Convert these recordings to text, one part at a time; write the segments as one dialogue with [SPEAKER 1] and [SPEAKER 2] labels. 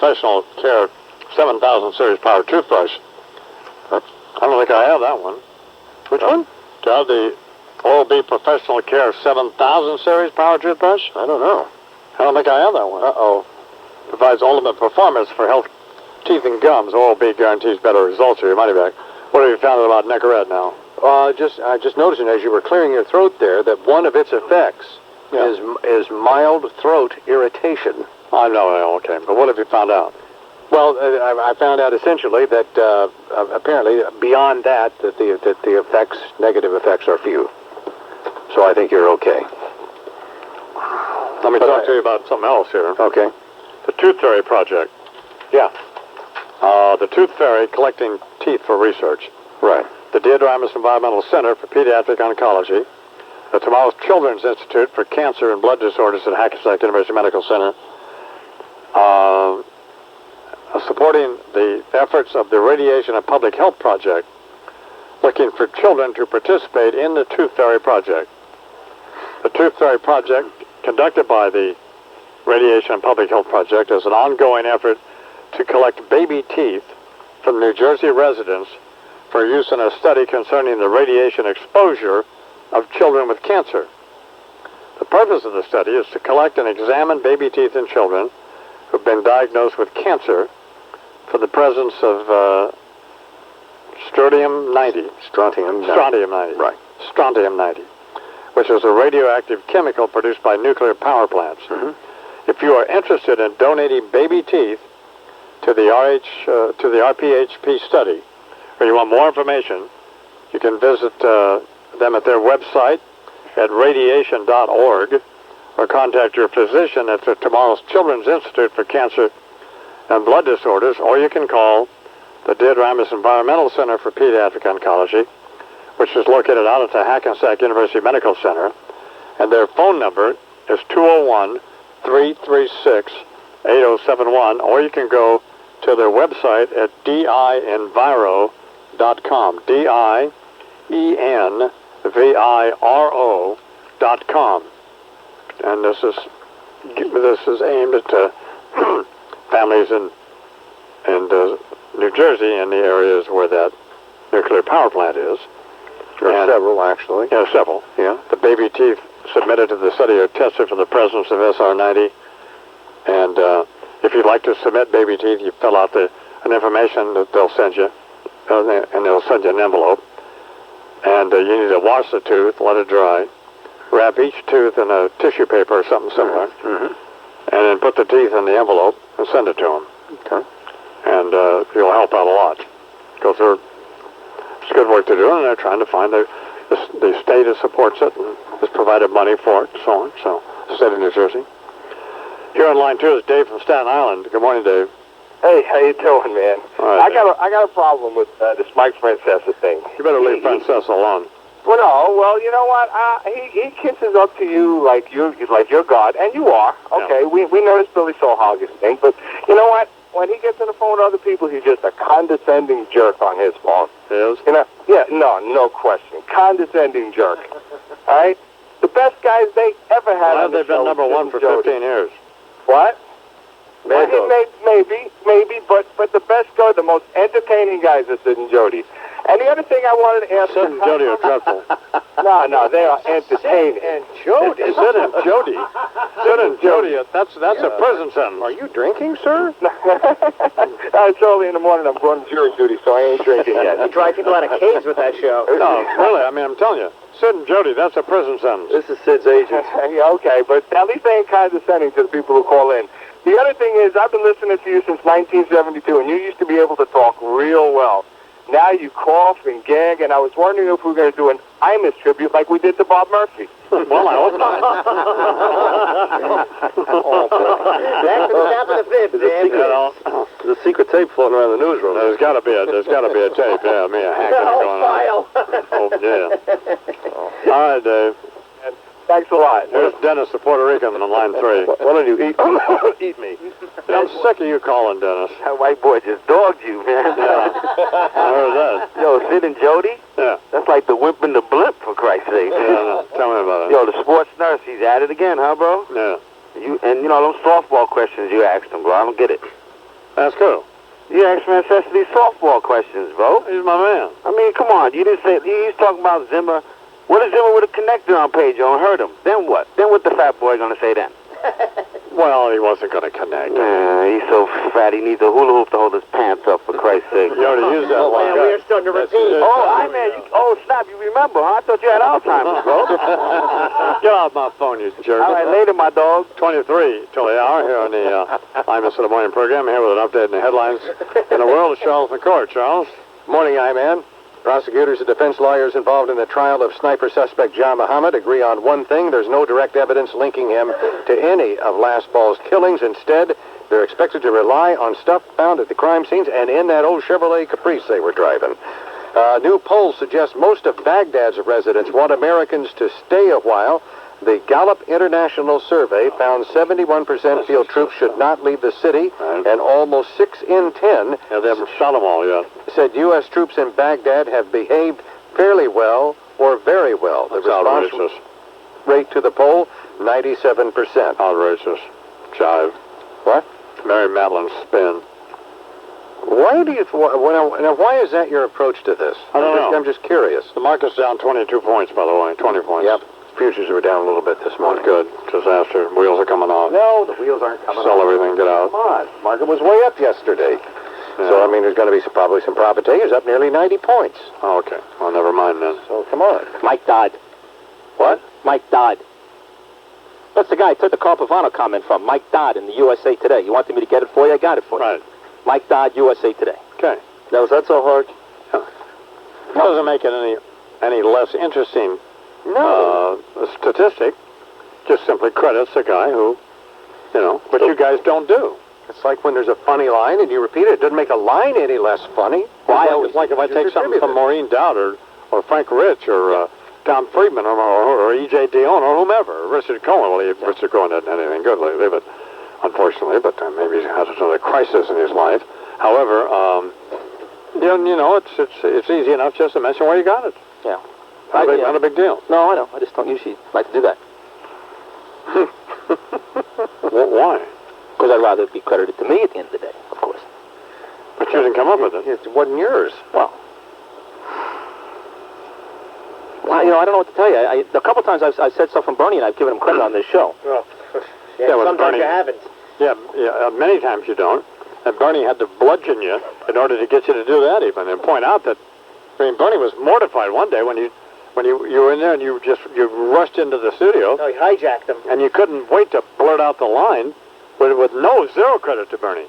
[SPEAKER 1] Professional Care 7000 series power toothbrush. I don't think I have that one.
[SPEAKER 2] Which one?
[SPEAKER 1] Do you have the Oral-B Professional Care 7000 series power toothbrush?
[SPEAKER 2] I don't know.
[SPEAKER 1] I don't think I have that one.
[SPEAKER 2] Uh-oh.
[SPEAKER 1] Provides ultimate performance for health, teeth, and gums. Oral-B guarantees better results for your money back. What have you found out about Nicorette now?
[SPEAKER 2] Just noticing as you were clearing your throat there that one of its effects is mild throat irritation.
[SPEAKER 1] I know, okay. But what have you found out?
[SPEAKER 2] Well, I found out essentially that apparently beyond that the effects, negative effects, are few. So I think you're okay.
[SPEAKER 1] Let me talk to you about something else here.
[SPEAKER 2] Okay.
[SPEAKER 1] The Tooth Fairy Project.
[SPEAKER 2] Yeah.
[SPEAKER 1] The Tooth Fairy collecting teeth for research.
[SPEAKER 2] Right.
[SPEAKER 1] The Deirdre Imus Environmental Center for Pediatric Oncology. The Tomorrow's Children's Institute for Cancer and Blood Disorders at Hackensack University Medical Center. Supporting the efforts of the Radiation and Public Health Project, looking for children to participate in the Tooth Fairy Project. The Tooth Fairy Project, conducted by the Radiation and Public Health Project, is an ongoing effort to collect baby teeth from New Jersey residents for use in a study concerning the radiation exposure of children with cancer. The purpose of the study is to collect and examine baby teeth in children who've been diagnosed with cancer for the presence of strontium-90. Strontium-90.
[SPEAKER 2] Right.
[SPEAKER 1] Strontium-90, which is a radioactive chemical produced by nuclear power plants.
[SPEAKER 2] Mm-hmm.
[SPEAKER 1] If you are interested in donating baby teeth to the RPHP study, or you want more information, you can visit them at their website at radiation.org, or contact your physician at the Tomorrow's Children's Institute for Cancer and Blood Disorders, or you can call the Deirdre Imus Environmental Center for Pediatric Oncology, which is located out at the Hackensack University Medical Center, and their phone number is 201-336-8071, or you can go to their website at dienviro.com, dienviro.com. And this is aimed at families in New Jersey and the areas where that nuclear power plant is.
[SPEAKER 2] There are several, actually.
[SPEAKER 1] Yeah, several. Yeah. The baby teeth submitted to the study are tested for the presence of SR90. And if you'd like to submit baby teeth, you fill out an information that they'll send you, and they'll send you an envelope. And you need to wash the tooth, let it dry, wrap each tooth in a tissue paper or something similar, and then put the teeth in the envelope and send it to them.
[SPEAKER 2] Okay.
[SPEAKER 1] And you'll help out a lot, because it's good work to do, and they're trying to find the state that supports it and has provided money for it, and so on. So, the state of New Jersey. Here on line 2 is Dave from Staten Island. Good morning, Dave.
[SPEAKER 3] Hey, how you doing, man?
[SPEAKER 1] All right,
[SPEAKER 3] I got a problem with this Mike Francesa thing.
[SPEAKER 1] You better leave Francesa alone.
[SPEAKER 3] Well, no. Well, you know what? He kisses up to you like you're God, and you are. Okay,
[SPEAKER 1] Yeah.
[SPEAKER 3] we know this Billy Soul Hoggins thing, but you know what? When he gets on the phone with other people, he's just a condescending jerk on his phone.
[SPEAKER 1] He is?
[SPEAKER 3] You know? Yeah. No question. Condescending jerk. All right. The best guys they ever had.
[SPEAKER 1] Well,
[SPEAKER 3] on the
[SPEAKER 1] they've been
[SPEAKER 3] show
[SPEAKER 1] number
[SPEAKER 3] was
[SPEAKER 1] one
[SPEAKER 3] Sid
[SPEAKER 1] for
[SPEAKER 3] and Jody.
[SPEAKER 1] 15 years.
[SPEAKER 3] What? Well,
[SPEAKER 2] Minko.
[SPEAKER 3] maybe, but the best guy, the most entertaining guys are Sid and Jody. And the other thing I wanted to ask
[SPEAKER 1] Sid and Jody are dreadful.
[SPEAKER 3] No, they are entertaining.
[SPEAKER 2] And Jody.
[SPEAKER 1] Sid and Jody. Sid and Jody, that's a prison sentence.
[SPEAKER 2] Are you drinking, sir?
[SPEAKER 3] It's early in the morning. I'm going to jury duty, so I ain't drinking yet.
[SPEAKER 2] You drive people out of caves with that show.
[SPEAKER 1] No, really, I mean, I'm telling you. Sid and Jody, that's a prison sentence.
[SPEAKER 2] This is Sid's agent.
[SPEAKER 3] Yeah, okay, but at least they ain't condescending to the people who call in. The other thing is, I've been listening to you since 1972, and you used to be able to talk real well. Now you cough and gag, and I was wondering if we were going to do an Imus tribute like we did to Bob Murphy.
[SPEAKER 1] Well, I hope not.
[SPEAKER 2] Back to the top of the fifth, Dan.
[SPEAKER 1] There's a secret tape floating around the newsroom. There's got to be a tape. Yeah, me a hacking going on. Oh, yeah. All right, Dave.
[SPEAKER 3] And thanks a lot.
[SPEAKER 1] Here's Dennis, the Puerto Rican, on line 3.
[SPEAKER 2] Why don't you eat me?
[SPEAKER 1] I'm sick of you calling, Dennis.
[SPEAKER 3] That white boy just dogged you, man.
[SPEAKER 1] Yeah, I heard that.
[SPEAKER 3] Yo, Sid and Jody?
[SPEAKER 1] Yeah.
[SPEAKER 3] That's like the whip and the blip, for Christ's sake.
[SPEAKER 1] Yeah, tell me about it.
[SPEAKER 3] Yo, the sports nurse, he's at it again, huh, bro?
[SPEAKER 1] Yeah.
[SPEAKER 3] You know, those softball questions you asked him, bro, I don't get it.
[SPEAKER 1] Ask who?
[SPEAKER 3] You asked me necessity softball questions, bro.
[SPEAKER 1] He's my man.
[SPEAKER 3] I mean, come on. You didn't say, he's talking about Zimmer. What if Zimmer would have connected on Pedro and hurt him? Then what? Then what the fat boy going to say then?
[SPEAKER 1] Well, he wasn't going to connect.
[SPEAKER 3] He's so fat he needs a hula hoop to hold his pants up, for Christ's sake.
[SPEAKER 1] You already used that one.
[SPEAKER 4] Man, we are starting to repeat.
[SPEAKER 3] Snap, you remember, huh? I thought you had Alzheimer's, bro.
[SPEAKER 1] Get off my phone, you jerk.
[SPEAKER 3] All right, later, my dog.
[SPEAKER 1] 23 till the hour here on the Imus in the Morning program, here with an update in the headlines in the world of Charles McCourt. Charles?
[SPEAKER 2] Morning, I-Man. Prosecutors and defense lawyers involved in the trial of sniper suspect John Muhammad agree on one thing. There's no direct evidence linking him to any of last fall's killings. Instead, they're expected to rely on stuff found at the crime scenes and in that old Chevrolet Caprice they were driving. New polls suggest most of Baghdad's residents want Americans to stay a while. The Gallup International Survey found 71% feel troops should not leave the city, and almost 6 in 10
[SPEAKER 1] Yeah, they haven't shot them all yet.
[SPEAKER 2] said U.S. troops in Baghdad have behaved fairly well or very well. The
[SPEAKER 1] That's
[SPEAKER 2] response
[SPEAKER 1] outrageous.
[SPEAKER 2] rate to the poll, 97%.
[SPEAKER 1] Outrageous. Jive.
[SPEAKER 2] What?
[SPEAKER 1] Mary Madeline's spin.
[SPEAKER 2] Why do you? Now, why is that your approach to this?
[SPEAKER 1] I don't know.
[SPEAKER 2] I'm just curious.
[SPEAKER 1] The market's down 22 points, by the way. 20 points.
[SPEAKER 2] Yep. Futures were down a little bit this morning.
[SPEAKER 1] Good. Disaster. Wheels are coming off.
[SPEAKER 2] No, the wheels aren't coming
[SPEAKER 1] Sell
[SPEAKER 2] off.
[SPEAKER 1] everything, get out.
[SPEAKER 2] Come on. Market was way up yesterday.
[SPEAKER 1] Yeah.
[SPEAKER 2] So, I mean, there's going to be probably some profit takers up nearly 90 points.
[SPEAKER 1] Oh, okay. Well, never mind then.
[SPEAKER 2] So, come on.
[SPEAKER 4] Mike Dodd.
[SPEAKER 2] What?
[SPEAKER 4] Mike Dodd. That's the guy I took the Carl Pavano comment from. Mike Dodd in the USA Today. You wanted me to get it for you? I got it for you.
[SPEAKER 1] Right.
[SPEAKER 4] Mike Dodd, USA Today.
[SPEAKER 1] Okay.
[SPEAKER 4] Now, is that so hard?
[SPEAKER 1] It doesn't make it any less interesting.
[SPEAKER 2] No.
[SPEAKER 1] Statistic just simply credits the guy who, what you guys don't do.
[SPEAKER 2] It's like when there's a funny line and you repeat it. It doesn't make a line any less funny.
[SPEAKER 1] It's like if I take something from Maureen Dowd or Frank Rich or Tom Friedman or E.J. Dion or whomever, Richard Cohen. Well, Richard Cohen didn't have anything good lately, but unfortunately, but maybe he has another crisis in his life. However, it's easy enough just to mention where you got it.
[SPEAKER 4] Yeah.
[SPEAKER 1] Not a big deal.
[SPEAKER 4] No, I know. I just don't usually like to do that.
[SPEAKER 1] Why?
[SPEAKER 4] Because I'd rather it be credited to me at the end of the day, of course.
[SPEAKER 1] But you didn't come up with it.
[SPEAKER 2] It wasn't yours.
[SPEAKER 4] Well, I don't know what to tell you. A couple times I've said stuff from Bernie and I've given him credit on this show.
[SPEAKER 2] Well,
[SPEAKER 1] well,
[SPEAKER 2] sometimes
[SPEAKER 1] Bernie,
[SPEAKER 2] you haven't.
[SPEAKER 1] Yeah, many times you don't. And Bernie had to bludgeon you in order to get you to do that even, and point out that, Bernie was mortified one day when you were in there and you rushed into the studio.
[SPEAKER 2] No, he hijacked him.
[SPEAKER 1] And you couldn't wait to blurt out the line with zero credit to Bernie.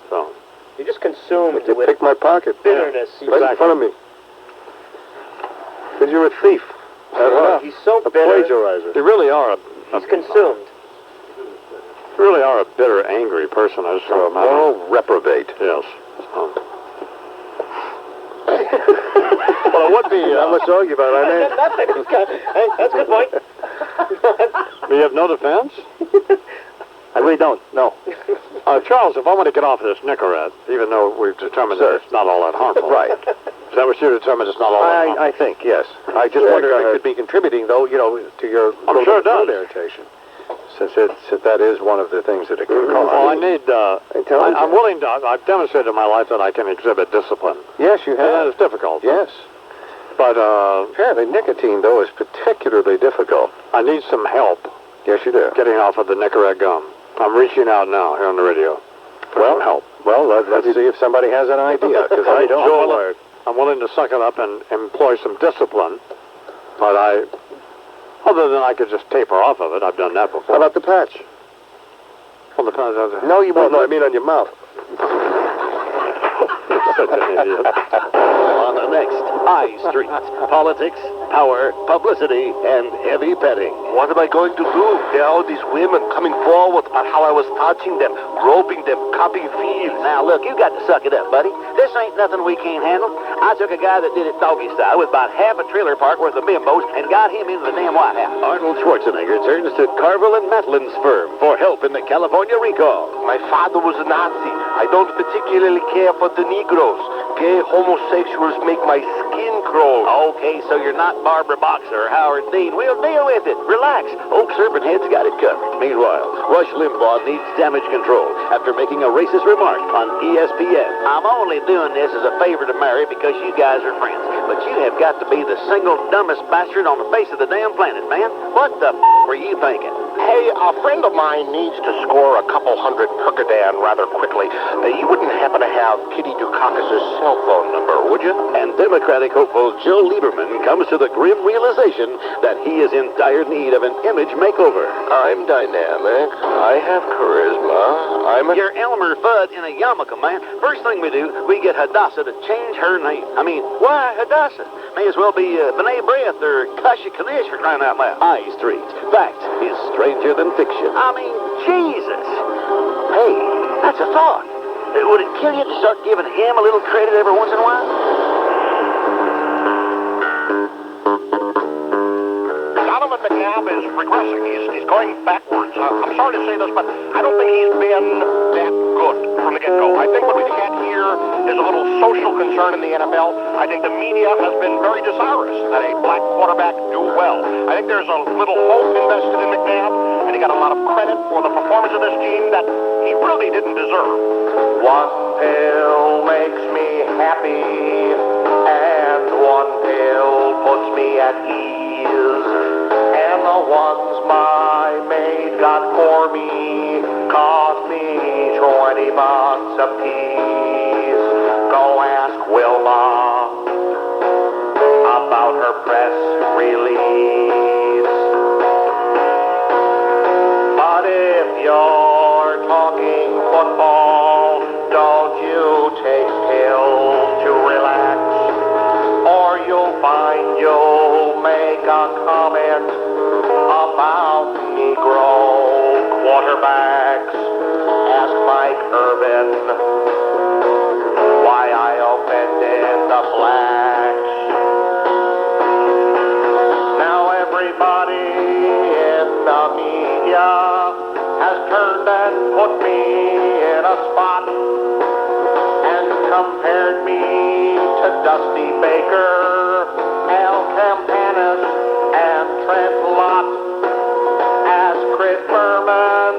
[SPEAKER 1] So
[SPEAKER 2] You just consumed
[SPEAKER 1] you
[SPEAKER 2] with
[SPEAKER 1] picked my pocket.
[SPEAKER 2] bitterness.
[SPEAKER 1] Yeah, right in front of me. Because you're a thief.
[SPEAKER 2] He's so
[SPEAKER 1] a
[SPEAKER 2] bitter.
[SPEAKER 1] plagiarizer. You really are
[SPEAKER 2] He's consumed.
[SPEAKER 1] You really are a bitter, angry person. I just
[SPEAKER 2] A moral reprobate.
[SPEAKER 1] Yes. Well, it would be...
[SPEAKER 2] Not much to argue about, I mean.
[SPEAKER 4] Nothing. Hey, that's a good point.
[SPEAKER 1] You have no defense?
[SPEAKER 4] I really don't. No.
[SPEAKER 1] Charles, if I want to get off of this Nicorette, even though we've determined that it's not all that harmful.
[SPEAKER 2] Right.
[SPEAKER 1] Is that what you determined it's not all that harmful?
[SPEAKER 2] I think, yes. I just wonder if it could be contributing, though, to your
[SPEAKER 1] I'm sure it does.
[SPEAKER 2] irritation. Since that is one of the things that it could cause.
[SPEAKER 1] Well, I'm willing to... I've demonstrated in my life that I can exhibit discipline.
[SPEAKER 2] Yes, you
[SPEAKER 1] And that
[SPEAKER 2] have.
[SPEAKER 1] is difficult.
[SPEAKER 2] Yes.
[SPEAKER 1] But
[SPEAKER 2] Apparently, nicotine, though, is particularly difficult.
[SPEAKER 1] I need some help
[SPEAKER 2] Yes, you do.
[SPEAKER 1] getting off of the Nicorette gum. I'm reaching out now here on the radio.
[SPEAKER 2] Well,
[SPEAKER 1] help.
[SPEAKER 2] Well, let's see if somebody has an idea, because I don't.
[SPEAKER 1] I'm willing to suck it up and employ some discipline, but other than I could just taper off of it, I've done that before.
[SPEAKER 2] How about the patch?
[SPEAKER 1] Well, the patch.
[SPEAKER 2] No, you won't. No, I mean on your mouth.
[SPEAKER 1] Such an idiot.
[SPEAKER 5] On the next High Street, politics, power, publicity, and heavy petting.
[SPEAKER 3] What am I going to do? There are all these women coming forward about how I was touching them, groping them, cupping feels.
[SPEAKER 5] Now, look, you got to suck it up, buddy. This ain't nothing we can't handle. I took a guy that did it doggy style with about half a trailer park worth of bimbos and got him into the damn White House.
[SPEAKER 3] Arnold Schwarzenegger turns to Carville and Matlin's firm for help in the California recall. My father was a Nazi. I don't particularly care for the Negroes.
[SPEAKER 6] Gay homosexuals make my skin crawl.
[SPEAKER 5] Okay, so you're not Barbara Boxer or Howard Dean. We'll deal with it. Relax. Old Serpent Head's got it covered. Meanwhile, Rush Limbaugh needs damage control after making a racist remark on ESPN. I'm only doing this as a favor to Mary because you guys are friends. But you have got to be the single dumbest bastard on the face of the damn planet, man. What the were you thinking?
[SPEAKER 6] Hey, a friend of mine needs to score a couple hundred Percodan rather quickly. You wouldn't happen to have Kitty Dukakis' cell phone number, would you?
[SPEAKER 5] And Democratic hopeful Joe Lieberman comes to the grim realization that he is in dire need of an image makeover.
[SPEAKER 6] I'm dynamic. I have charisma.
[SPEAKER 5] You're Elmer Fudd in a yarmulke, man. First thing we do, we get Hadassah to change her name. I mean, why Hadassah? May as well be B'nai B'rith or Kasha Kanish for crying out loud.
[SPEAKER 4] I Street. Fact is stranger than fiction.
[SPEAKER 5] I mean, Jesus. Hey, that's a thought. Would it kill you to start giving him a little credit every once in a while?
[SPEAKER 6] Donovan McNabb is regressing. He's going backwards. I'm sorry to say this, but I don't think he's been that good from the get-go. I think what we've had here is a little social concern in the NFL. I think the media has been very desirous that a black quarterback do well. I think there's a little hope invested in McNabb, and he got a lot of credit for the performance of this team that he really didn't deserve. One pill makes me happy, and one pill puts me at ease. And the ones my maid got for me cost me $20 a piece. Go ask Wilma about her press release. But if you're talking football, don't you take pills to relax, or you'll find you'll make a comment about Negro quarterbacks. Ask Mike Urban why I offended the blacks. Now everybody in the media has turned and put me in a spot and compared me to Dusty Baker, Al Campanis, and Trent Lott as Chris Berman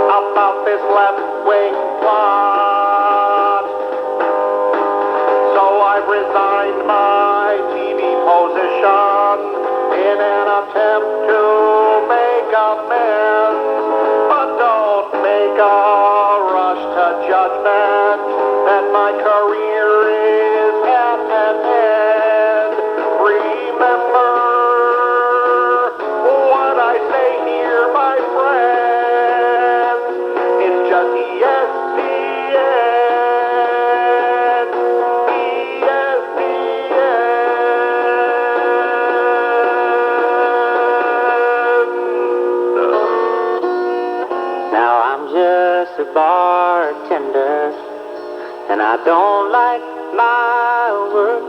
[SPEAKER 6] about this left-wing plot. So I've resigned my TV position in an attempt to make amends, but don't make a rush to judgment that my career is at an end. Remember what I say here, my friends. It's just ESPN.
[SPEAKER 7] Now I'm just a bartender, and I don't like my work,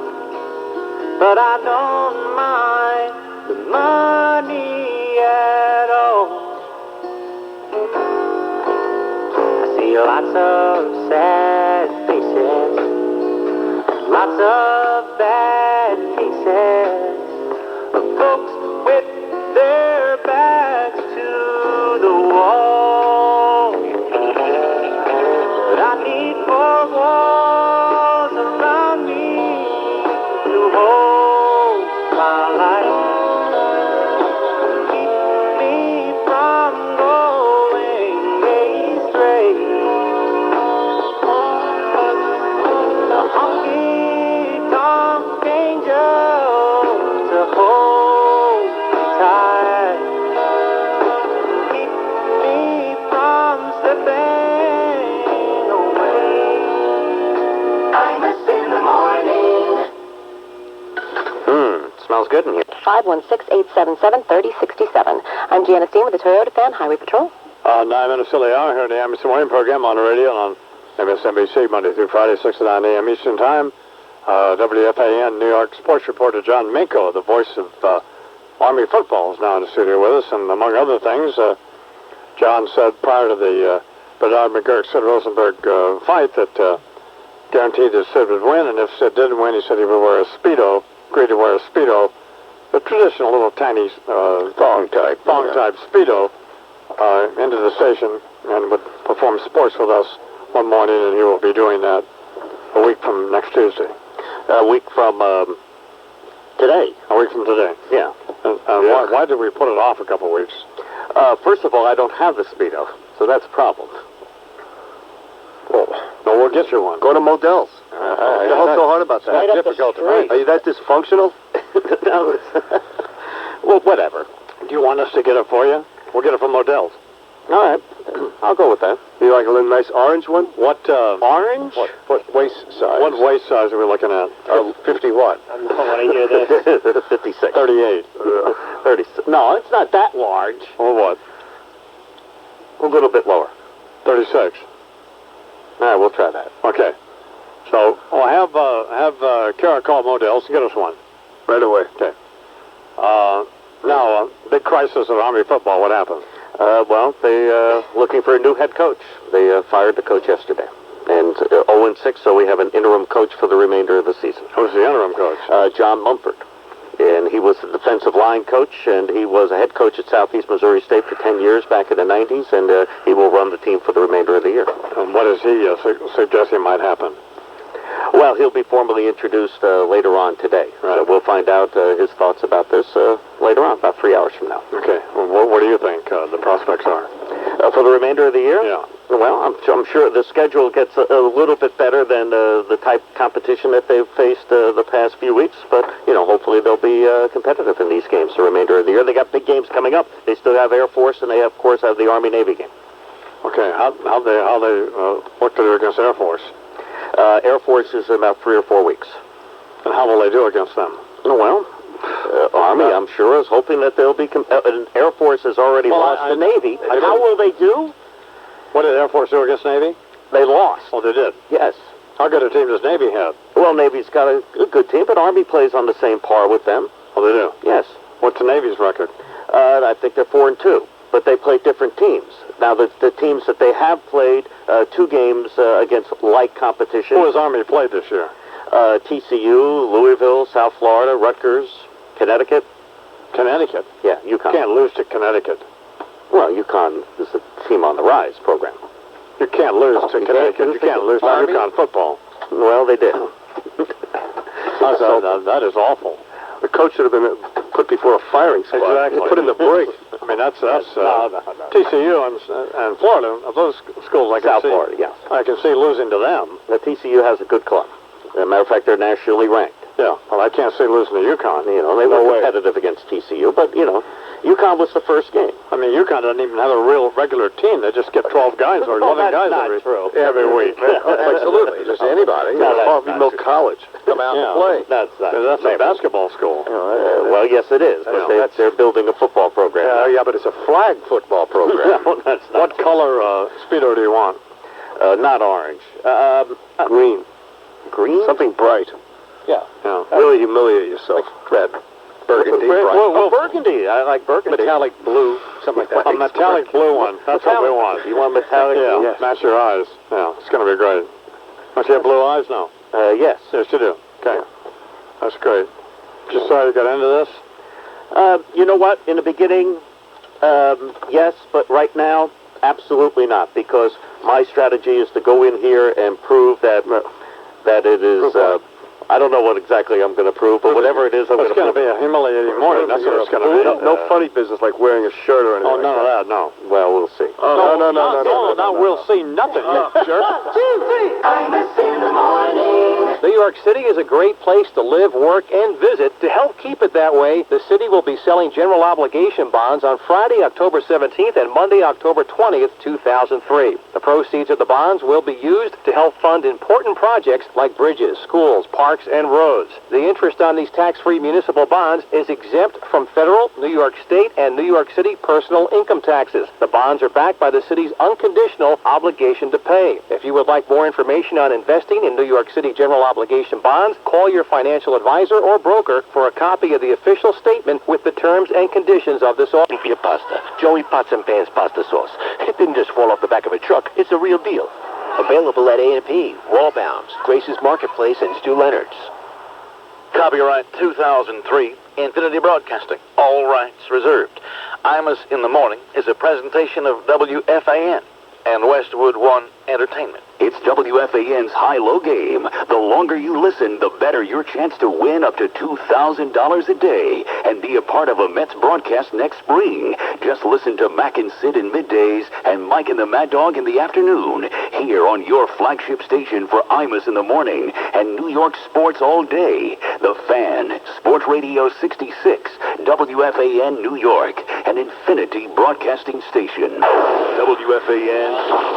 [SPEAKER 7] but I don't mind the money at all. I see lots of sad faces, lots of bad cases of folks with their backs to the wall. But I need more walls around me to hold my life, keep me from going astray. The honky-tonk angel to hold me tight, keep me from slipping away. Imus in the morning.
[SPEAKER 2] Smells good in here.
[SPEAKER 8] 516-877-3067. I'm Janice Dean with the Toyota Fan Highway Patrol.
[SPEAKER 1] 9 minutes till the hour here at the Imus Morning program on the radio and on MSNBC Monday through Friday, 6 to 9 a.m. Eastern Time. WFAN New York sports reporter John Minko, the voice of Army football, is now in the studio with us. And among other things, John said prior to the Bedard McGurk Sid Rosenberg fight that guaranteed that Sid would win, and if Sid didn't win, he said he would wear a speedo, agreed to wear a speedo, the traditional little tiny thong type speedo, into the station and would perform sports with us one morning, and he will be doing that a week from next Tuesday.
[SPEAKER 5] A week from today.
[SPEAKER 1] A week from today.
[SPEAKER 5] Yeah.
[SPEAKER 1] And why did we put it off a couple of weeks?
[SPEAKER 5] First of all, I don't have the speedo, so that's a problem.
[SPEAKER 1] Well, no, we'll get you one.
[SPEAKER 2] Go to Modell's. What's so hard about that?
[SPEAKER 4] Right up the
[SPEAKER 2] difficult to
[SPEAKER 4] street.
[SPEAKER 2] find. Are you that dysfunctional?
[SPEAKER 5] No, well, whatever.
[SPEAKER 1] Do you want us to get it for you? We'll get it from Modell's.
[SPEAKER 5] All right, I'll go with that.
[SPEAKER 2] You like a little nice orange one?
[SPEAKER 1] What,
[SPEAKER 5] Orange?
[SPEAKER 2] What waist size?
[SPEAKER 1] what waist size are we looking at?
[SPEAKER 2] 50 what?
[SPEAKER 4] I want to hear this.
[SPEAKER 5] 56.
[SPEAKER 1] 38.
[SPEAKER 5] 36. No, it's not that large.
[SPEAKER 1] Or what?
[SPEAKER 5] A little bit lower.
[SPEAKER 1] 36.
[SPEAKER 5] All right, we'll try that.
[SPEAKER 1] Okay. So, have Kara call Modell's to get us one.
[SPEAKER 2] Right away.
[SPEAKER 1] Okay. Now, big crisis at Army football. What happened?
[SPEAKER 5] Well, they looking for a new head coach. They fired the coach yesterday. And 0-6, so we have an interim coach for the remainder of the season.
[SPEAKER 1] Who's the interim coach?
[SPEAKER 5] John Mumford. And he was the defensive line coach, and he was a head coach at Southeast Missouri State for 10 years back in the 90s, and he will run the team for the remainder of the year.
[SPEAKER 1] And what does he suggesting might happen?
[SPEAKER 5] Well, he'll be formally introduced later on today.
[SPEAKER 1] Right.
[SPEAKER 5] So we'll find out his thoughts about this later on, about 3 hours from now.
[SPEAKER 1] Okay. Well, what do you think the prospects are?
[SPEAKER 5] For the remainder of the year?
[SPEAKER 1] Yeah.
[SPEAKER 5] Well, I'm sure the schedule gets a little bit better than the type of competition that they've faced the past few weeks, but, hopefully they'll be competitive in these games the remainder of the year. They got big games coming up. They still have Air Force, and they, of course, have the Army-Navy game.
[SPEAKER 1] Okay. How they look to do against Air Force?
[SPEAKER 5] Air Force is in about 3 or 4 weeks.
[SPEAKER 1] And how will they do against them?
[SPEAKER 5] Well, Army, I'm sure, is hoping that they'll be... Air Force has already lost the Navy. How will they do?
[SPEAKER 1] What did Air Force do against Navy?
[SPEAKER 5] They lost.
[SPEAKER 1] Oh, they did?
[SPEAKER 5] Yes.
[SPEAKER 1] How good a team does Navy have?
[SPEAKER 5] Well, Navy's got a good team, but Army plays on the same par with them.
[SPEAKER 1] Oh, they do?
[SPEAKER 5] Yes.
[SPEAKER 1] What's the Navy's record?
[SPEAKER 5] I think they're 4-2, but they play different teams. Now, the teams that they have played 2 games against light competition.
[SPEAKER 1] Who has Army played this year?
[SPEAKER 5] TCU, Louisville, South Florida, Rutgers, Connecticut.
[SPEAKER 1] Connecticut?
[SPEAKER 5] Yeah, UConn.
[SPEAKER 1] Can't lose to Connecticut.
[SPEAKER 5] Well, UConn is a team on the rise program.
[SPEAKER 1] You can't lose to Connecticut. You can't lose to UConn football.
[SPEAKER 5] Well, they did.
[SPEAKER 1] That is awful.
[SPEAKER 2] The coach should have been put before a firing squad.
[SPEAKER 1] Exactly.
[SPEAKER 2] Put in the brig.
[SPEAKER 1] I mean, that's
[SPEAKER 5] No.
[SPEAKER 1] TCU and Florida. Of those schools, I can
[SPEAKER 5] South
[SPEAKER 1] see.
[SPEAKER 5] Florida, yes.
[SPEAKER 1] I can see losing to them.
[SPEAKER 5] The TCU has a good club. As a matter of fact, they're nationally ranked.
[SPEAKER 1] Yeah. Well, I can't see losing to UConn.
[SPEAKER 5] They were competitive against TCU, but, UConn was the first game.
[SPEAKER 1] I mean, UConn doesn't even have a real regular team. They just get 12 guys or 11 guys every week.
[SPEAKER 2] Absolutely. Just anybody. Harvey Milk College. Come out and play.
[SPEAKER 1] That's a basketball school.
[SPEAKER 5] Well, yes, it is. But they're building a football program.
[SPEAKER 2] Yeah, but it's a flag football program.
[SPEAKER 5] No, that's not.
[SPEAKER 1] What color Speedo do you want?
[SPEAKER 5] Not orange.
[SPEAKER 2] Green.
[SPEAKER 5] Green?
[SPEAKER 2] Something bright.
[SPEAKER 1] Yeah.
[SPEAKER 2] Really humiliate yourself. Red. Burgundy.
[SPEAKER 5] Well, burgundy. I like burgundy.
[SPEAKER 2] Metallic blue. Something like that.
[SPEAKER 1] A metallic blue one. That's what we want.
[SPEAKER 5] You want metallic?
[SPEAKER 1] Yeah.
[SPEAKER 5] Yes.
[SPEAKER 1] Match your eyes. Yeah. It's going to be great. Don't you have blue eyes now?
[SPEAKER 5] Yes.
[SPEAKER 1] Yes, you do. Okay. That's great. Just sorry you got into this?
[SPEAKER 5] You know what? In the beginning, yes, but right now, absolutely not, because my strategy is to go in here and prove that it is... I don't know what exactly I'm going to prove, but whatever it is, I'm going to prove.
[SPEAKER 1] It's going to be a humiliating morning. That's what it's going to be.
[SPEAKER 2] No funny business like wearing a shirt or anything.
[SPEAKER 1] Oh, none of that, no.
[SPEAKER 5] Well, we'll see.
[SPEAKER 1] No, we'll see nothing. Sure.
[SPEAKER 9] New York City is a great place to live, work, and visit. To help keep it that way, the city will be selling general obligation bonds on Friday, October 17th and Monday, October 20th, 2003. The proceeds of the bonds will be used to help fund important projects like bridges, schools, parks, and roads. The interest on these tax-free municipal bonds is exempt from federal, New York State, and New York City personal income taxes. The bonds are backed by the city's unconditional obligation to pay. If you would like more information on investing in New York City general obligation bonds, call your financial advisor or broker for a copy of the official statement with the terms and conditions of this offer.
[SPEAKER 5] For your pasta. Joey Pots and Pans pasta sauce. It didn't just fall off the back of a truck. It's a real deal.
[SPEAKER 10] Available at A&P, Wallbounds, Grace's Marketplace, and Stu Leonard's.
[SPEAKER 5] Copyright 2003, Infinity Broadcasting. All rights reserved. Imus in the Morning is a presentation of WFAN and Westwood One Entertainment. It's WFAN's high-low game. The longer you listen, the better your chance to win up to $2,000 a day and be a part of a Mets broadcast next spring. Just listen to Mac and Sid in middays and Mike and the Mad Dog in the afternoon here on your flagship station for Imus in the morning and New York sports all day. The Fan, Sports Radio 66, WFAN New York, an Infinity Broadcasting Station. WFAN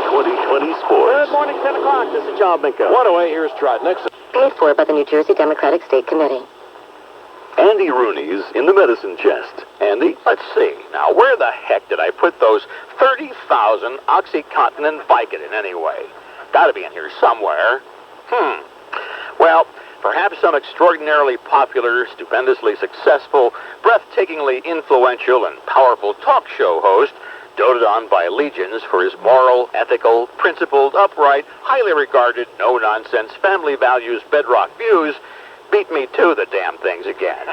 [SPEAKER 5] 2020 Sports.
[SPEAKER 4] Good morning, 10 o'clock. This is John Minko.
[SPEAKER 9] One away, here's Trot Nixon.
[SPEAKER 8] Paid for by the New Jersey Democratic State Committee.
[SPEAKER 5] Andy Rooney's in the medicine chest. Andy, let's see. Now, where the heck did I put those 30,000 OxyContin and Vicodin anyway? Gotta be in here somewhere. Well, perhaps some extraordinarily popular, stupendously successful, breathtakingly influential, and powerful talk show host, doted on by legions for his moral, ethical, principled, upright, highly regarded, no-nonsense, family values, bedrock views, beat me to the damn things again.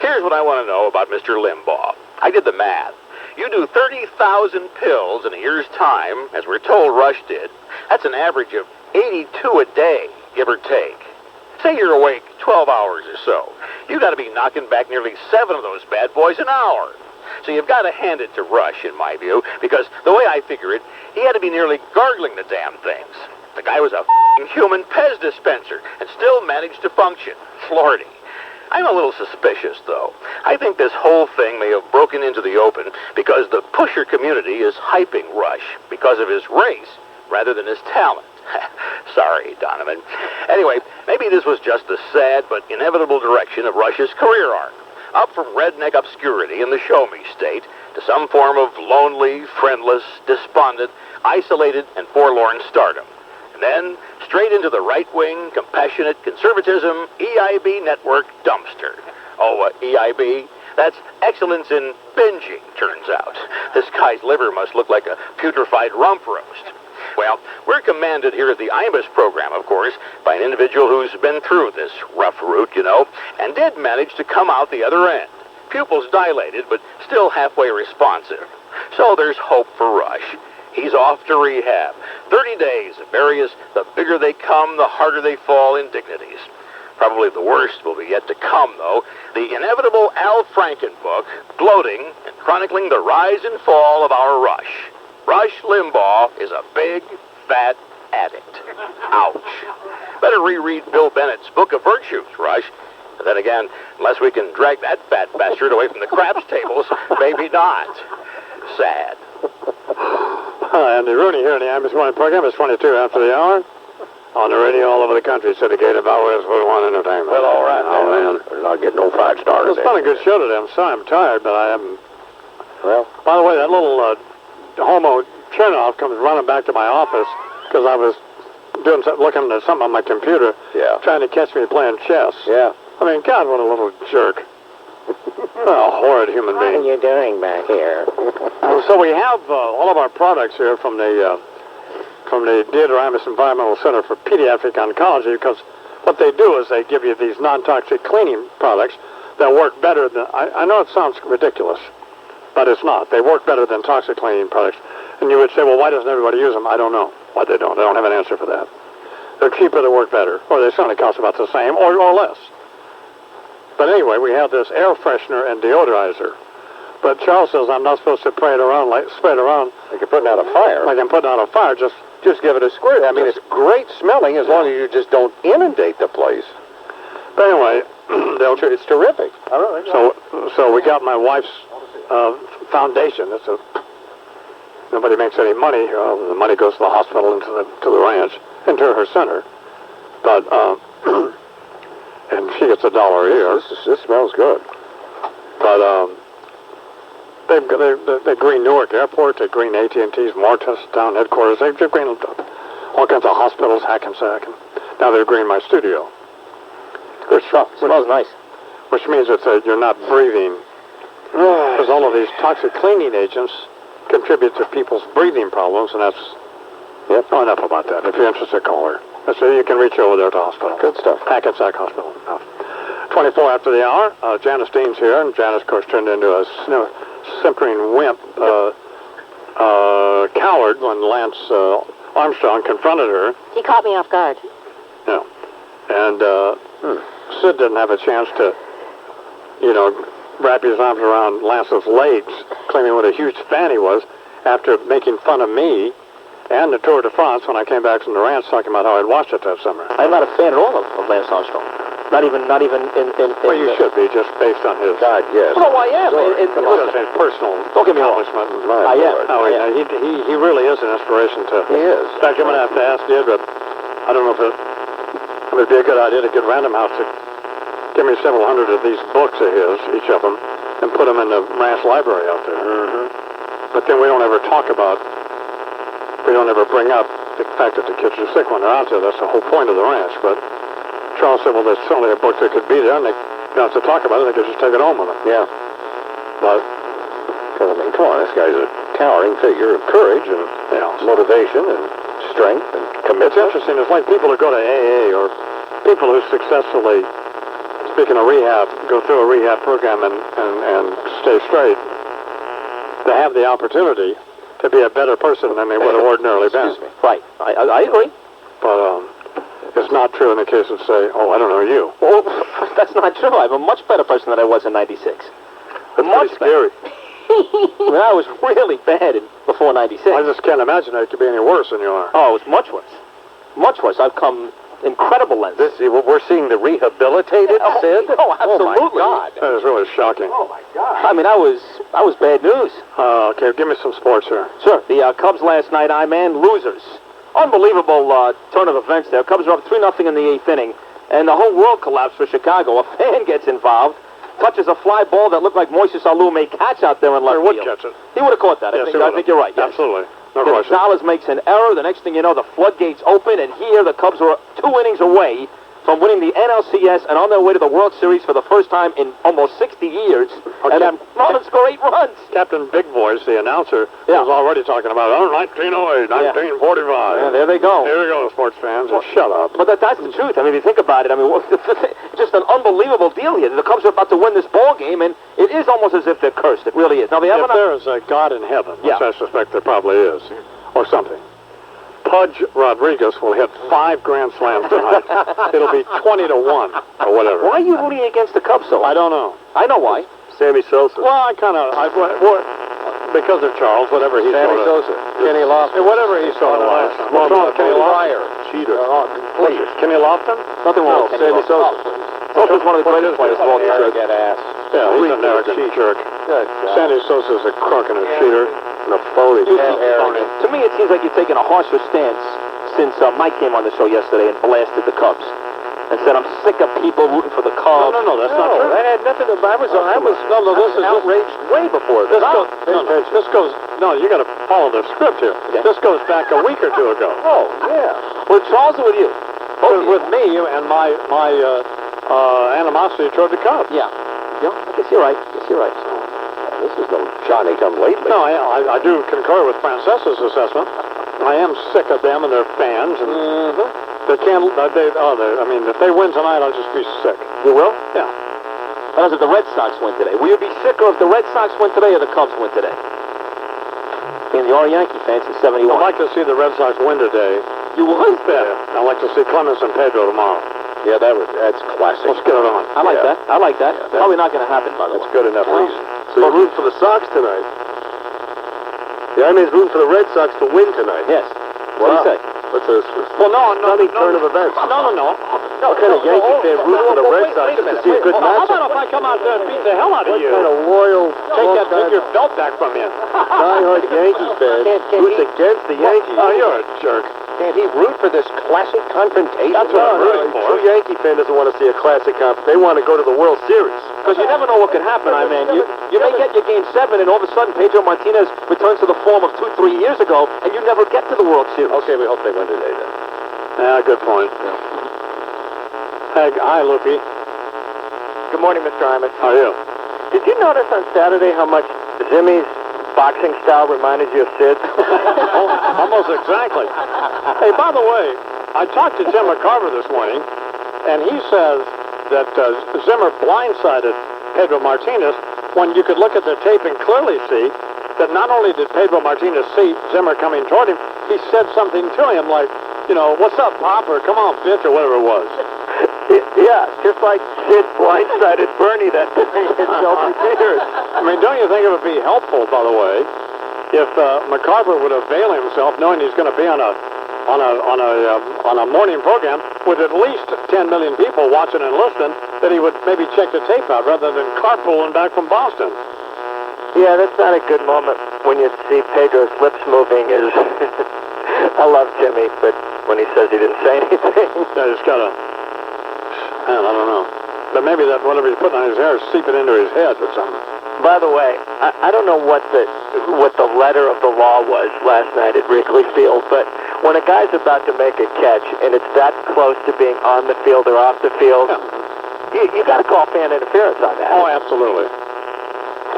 [SPEAKER 5] Here's what I want to know about Mr. Limbaugh. I did the math. You do 30,000 pills in a year's time, as we're told Rush did. That's an average of 82 a day, give or take. Say you're awake 12 hours or so. You got to be knocking back nearly 7 of those bad boys an hour. So you've got to hand it to Rush, in my view, because the way I figure it, he had to be nearly gargling the damn things. The guy was a human Pez dispenser and still managed to function. Lordy. I'm a little suspicious, though. I think this whole thing may have broken into the open because the pusher community is hyping Rush because of his race rather than his talent. Sorry, Donovan. Anyway, maybe this was just the sad but inevitable direction of Rush's career arc. Up from redneck obscurity in the show-me state to some form of lonely, friendless, despondent, isolated, and forlorn stardom. And then straight into the right-wing, compassionate conservatism, EIB network dumpster. Oh, EIB? That's excellence in binging, turns out. This guy's liver must look like a putrefied rump roast. Well, we're commanded here at the Imus program, of course, by an individual who's been through this rough route, and did manage to come out the other end. Pupils dilated, but still halfway responsive. So there's hope for Rush. He's off to rehab. 30 days of various, the bigger they come, the harder they fall indignities. Probably the worst will be yet to come, though. The inevitable Al Franken book, gloating and chronicling the rise and fall of our Rush. Rush Limbaugh is a big, fat addict. Ouch. Better reread Bill Bennett's Book of Virtues, Rush. But then again, unless we can drag that fat bastard away from the craps tables, maybe not. Sad.
[SPEAKER 1] Andy Rooney here in the Imus Morning program. It's 22 after the hour. On the radio all over the country, syndicated by Westwood One Entertainment.
[SPEAKER 2] Well, all right, man. We're not getting no 5 stars.
[SPEAKER 1] It's been a good show today. I'm sorry I'm tired, but I haven't.
[SPEAKER 2] Well,
[SPEAKER 1] by the way, that little homo Chernoff comes running back to my office because I was looking at something on my computer, trying to catch me playing chess.
[SPEAKER 2] Yeah.
[SPEAKER 1] I mean, God, what a little jerk. What a horrid human being.
[SPEAKER 2] What are you doing back here?
[SPEAKER 1] So we have all of our products here from the Theodore Imus Environmental Center for Pediatric Oncology, because what they do is they give you these non-toxic cleaning products that work better than, I know it sounds ridiculous, but it's not. They work better than toxic cleaning products. And you would say, well, why doesn't everybody use them? I don't know why they don't. I don't have an answer for that. They're cheaper, they work better, or they certainly cost about the same, or less. But anyway, we have this air freshener and deodorizer. But Charles says I'm not supposed to spray it around. Like you're putting out a fire. Like I'm putting out a fire. Just give it a squirt. I mean, it's great smelling as long as you just don't inundate the place. But anyway, it's terrific. So we got my wife's foundation. Nobody makes any money. The money goes to the hospital and to the ranch and to her center. But and she gets $1 a year. This smells good. But they green Newark Airport. They green AT&T's Morristown headquarters. They've green all kinds of hospitals, Hackensack. And now they're green my studio. It smells nice. Which means that you're not breathing. Because all of these toxic cleaning agents contribute to people's breathing problems, and that's
[SPEAKER 2] Yep.
[SPEAKER 1] Oh, enough about that. If you're interested, call her. So you can reach over there at the hospital.
[SPEAKER 2] Good stuff.
[SPEAKER 1] Hackensack Hospital. 24 after the hour. Janice Dean's here, and Janice, of course, turned into a simpering wimp, coward when Lance Armstrong confronted her.
[SPEAKER 8] He caught me off guard.
[SPEAKER 1] Yeah. And Sid didn't have a chance to, wrap his arms around Lance's legs, claiming what a huge fan he was, after making fun of me and the Tour de France when I came back from the ranch, talking about how I'd watched it that summer.
[SPEAKER 4] I'm not a fan at all of Lance Armstrong. Not even in
[SPEAKER 1] Well, you should be, just based on his...
[SPEAKER 2] God, yes.
[SPEAKER 4] No, I am.
[SPEAKER 1] Just his personal
[SPEAKER 4] Don't get me wrong.
[SPEAKER 1] accomplishment.
[SPEAKER 4] I am.
[SPEAKER 1] Oh,
[SPEAKER 4] I am.
[SPEAKER 1] he really is an inspiration to...
[SPEAKER 2] He is.
[SPEAKER 1] In fact, I'm going to have to ask you, but I don't know if it would be a good idea to get Random House to give me several hundred of these books of his, each of them, and put them in the ranch library out there. But then we don't ever bring up the fact that the kids are sick when they're out there. That's the whole point of the ranch. But Charles said, well, there's certainly a book that could be there, and they don't have to talk about it. They could just take it home with them.
[SPEAKER 2] Yeah.
[SPEAKER 1] But,
[SPEAKER 2] I mean, come on, this guy's a towering figure of courage and motivation and strength and commitment.
[SPEAKER 1] it's interesting. It's like people who go to AA or people who successfully, speaking of rehab, go through a rehab program and stay straight. They have the opportunity to be a better person than they would have ordinarily been.
[SPEAKER 2] Excuse me.
[SPEAKER 4] Right. I agree.
[SPEAKER 1] But it's not true in the case of, say, oh, I don't know you.
[SPEAKER 4] Well, that's not true. I'm a much better person than I was in '96.
[SPEAKER 1] That's pretty scary.
[SPEAKER 4] I mean, I was really bad before '96.
[SPEAKER 1] I just can't imagine that it could be any worse than you are.
[SPEAKER 4] Oh, it was much worse. Much worse. I've come incredible lengths.
[SPEAKER 2] We're seeing the rehabilitated Sid?
[SPEAKER 4] Oh, absolutely.
[SPEAKER 2] Oh, my God.
[SPEAKER 1] That is really shocking.
[SPEAKER 2] Oh, my God.
[SPEAKER 4] I mean, I was bad news.
[SPEAKER 1] Okay, give me some sports here.
[SPEAKER 4] Sure. The Cubs last night, losers. Unbelievable turn of events there. Cubs are up 3-0 in the 8th inning, and the whole world collapsed for Chicago. A fan gets involved, touches a fly ball that looked like Moises Alou may catch out there in left
[SPEAKER 1] He would
[SPEAKER 4] field.
[SPEAKER 1] catch it.
[SPEAKER 4] He would have caught that.
[SPEAKER 1] Yes,
[SPEAKER 4] I think you're right. Yes.
[SPEAKER 1] Absolutely. No question.
[SPEAKER 4] Gonzalez makes an error. The next thing you know, the floodgates open, and here the Cubs are 2 innings away from winning the NLCS and on their way to the World Series for the first time in almost 60 years.
[SPEAKER 1] Okay.
[SPEAKER 4] And Marlins score 8 runs.
[SPEAKER 1] Captain Big Voice, the announcer,
[SPEAKER 4] Yeah.
[SPEAKER 1] was already talking about 1908, 1945.
[SPEAKER 4] Yeah, there they go.
[SPEAKER 1] Here we go, sports fans. Just shut up.
[SPEAKER 4] But that's the truth. I mean, if you think about it, just an unbelievable deal here. The Cubs are about to win this ball game, and it is almost as if they're cursed. It really is. Now, they have
[SPEAKER 1] If there is a God in heaven, which I suspect there probably is, or something, Pudge Rodriguez will hit 5 grand slams tonight. It'll be 20-1 or whatever.
[SPEAKER 4] Why are you rooting against the Cubs so?
[SPEAKER 1] I don't know.
[SPEAKER 4] I know why.
[SPEAKER 2] Sammy Sosa.
[SPEAKER 1] Well, because of Charles, whatever he
[SPEAKER 2] Sammy
[SPEAKER 1] sort of...
[SPEAKER 2] Sosa. Kenny Lofton.
[SPEAKER 1] Whatever he sort of likes. What's wrong with Kenny Lofton?
[SPEAKER 2] Cheater.
[SPEAKER 1] Please. Kenny Lofton?
[SPEAKER 4] Nothing wrong with Kenny
[SPEAKER 2] Sammy
[SPEAKER 4] Lofton.
[SPEAKER 2] Sosa.
[SPEAKER 4] Sosa's one of the greatest players of all time.
[SPEAKER 2] Arrogant ass.
[SPEAKER 1] Yeah, he's an arrogant jerk. Sandy Sosa's a crook and a cheater and a phony.
[SPEAKER 4] To me, it seems like you're taking a harsher stance since Mike came on the show yesterday and blasted the Cubs and said, I'm sick of people rooting for the Cubs.
[SPEAKER 1] No, that's not true.
[SPEAKER 2] That had nothing to do. This is outraged way before this.
[SPEAKER 1] This goes. No, you got to follow the script here.
[SPEAKER 4] Okay.
[SPEAKER 1] This goes back a week or two ago.
[SPEAKER 2] Oh, yeah.
[SPEAKER 4] With Charles or with you?
[SPEAKER 1] With me and my animosity toward the Cubs.
[SPEAKER 4] Yeah. Yeah, I guess you're right.
[SPEAKER 2] This is no Johnny come lately.
[SPEAKER 1] No, I do concur with Frances's assessment. I am sick of them and their fans, and they can't. I mean, if they win tonight, I'll just be sick.
[SPEAKER 4] You will?
[SPEAKER 1] Yeah.
[SPEAKER 4] That is if the Red Sox win today. Will you be sicker if the Red Sox win today or the Cubs win today? Being the Yankee fans in '71.
[SPEAKER 1] I'd like to see the Red Sox win today.
[SPEAKER 4] You would?
[SPEAKER 1] Yeah. I'd like to see Clemens and Pedro tomorrow.
[SPEAKER 2] Yeah, that's classic.
[SPEAKER 1] Let's get it on.
[SPEAKER 4] I like that. I like that. Probably not going to happen, by the way.
[SPEAKER 2] That's good enough reason. So you're rooting for the Sox tonight? The Army's rooting for the Red Sox to win tonight.
[SPEAKER 4] Yes. What do you say?
[SPEAKER 2] What's a stunning turn of events?
[SPEAKER 1] No.
[SPEAKER 2] What kind of Yankee fan roots for the Red Sox to see a good
[SPEAKER 1] How
[SPEAKER 2] matchup?
[SPEAKER 1] about if I come out there and beat the hell out of
[SPEAKER 2] What
[SPEAKER 1] you?
[SPEAKER 2] kind of loyal,
[SPEAKER 1] Take your belt back from you.
[SPEAKER 2] diehard Yankee fan roots against the Yankees?
[SPEAKER 1] Oh, you're a jerk.
[SPEAKER 2] Can't he root for this classic confrontation?
[SPEAKER 1] That's what I'm rooting for.
[SPEAKER 2] True Yankee fan doesn't want to see a classic confrontation. They want to go to the World Series.
[SPEAKER 4] Because you never know what could happen, You may get your Game 7, and all of a sudden Pedro Martinez returns to the form of 2-3 years ago, and you never get to the World Series.
[SPEAKER 2] Okay, we hope they win today then.
[SPEAKER 1] Yeah, good point. Hi, Lupe.
[SPEAKER 3] Good morning, Mr. Imus.
[SPEAKER 1] How are you?
[SPEAKER 3] Did you notice on Saturday how much Zimmy's
[SPEAKER 2] boxing style reminded you of Sid?
[SPEAKER 1] Almost exactly. Hey, by the way, I talked to Jim McCarver this morning, and he says that Zimmer blindsided Pedro Martinez when you could look at the tape and clearly see that not only did Pedro Martinez see Zimmer coming toward him, he said something to him like, you know, what's up, Pop, or come on, bitch, or whatever it was.
[SPEAKER 2] Yeah, just like Sid blindsided Bernie that day in Shelby Theaters.
[SPEAKER 1] I mean, don't you think it would be helpful, by the way, if McCarver would avail himself, knowing he's going to be on a morning program with at least 10 million people watching and listening, that he would maybe check the tape out rather than carpooling back from Boston.
[SPEAKER 2] Yeah, that's not a good moment when you see Pedro's lips moving. I love Jimmy, but when he says he didn't say anything.
[SPEAKER 1] I just gotta, man, I don't know. But maybe that whatever he's putting on his hair is seeping into his head or something.
[SPEAKER 2] By the way, I don't know what the letter of the law was last night at Wrigley Field, but when a guy's about to make a catch and it's that close to being on the field or off the field, you got to call fan interference on that.
[SPEAKER 1] Oh, absolutely.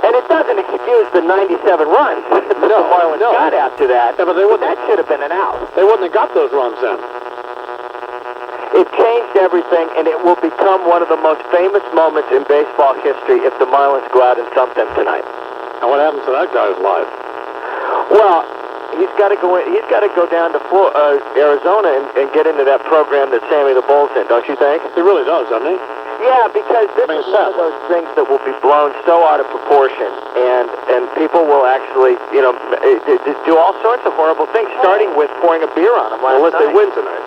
[SPEAKER 2] And it doesn't excuse the 97 runs that the Marlins got after that.
[SPEAKER 1] Yeah, but
[SPEAKER 2] that should have been an out.
[SPEAKER 1] They wouldn't have got those runs then.
[SPEAKER 2] It changed everything, and it will become one of the most famous moments in baseball history if the Marlins go out and thump them tonight.
[SPEAKER 1] And what happens to that guy's life?
[SPEAKER 2] Well, he's got to go down to Arizona and get into that program that Sammy the Bull's in, don't you think?
[SPEAKER 1] He really does, doesn't he?
[SPEAKER 2] Yeah, because this is one of those things that will be blown so out of proportion, and people will actually, you know, do all sorts of horrible things, starting with pouring a beer on them
[SPEAKER 1] unless they win tonight.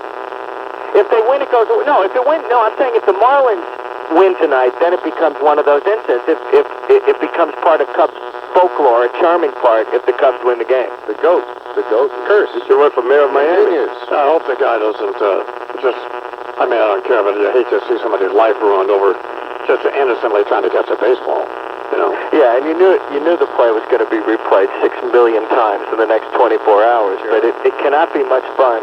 [SPEAKER 2] If they win, it goes away. No, if it win, no, I'm saying if the Marlins win tonight, then it becomes one of those incidents. If it becomes part of Cubs folklore, a charming part, if the Cubs win the game.
[SPEAKER 1] The goat curse. He should run for mayor of Miami. I hope the guy doesn't just. I mean, I don't care, but you hate to see somebody's life ruined over just innocently trying to catch a baseball. You know.
[SPEAKER 2] Yeah, and you knew the play was going to be replayed 6 million times in the next 24 hours, but it cannot be much fun.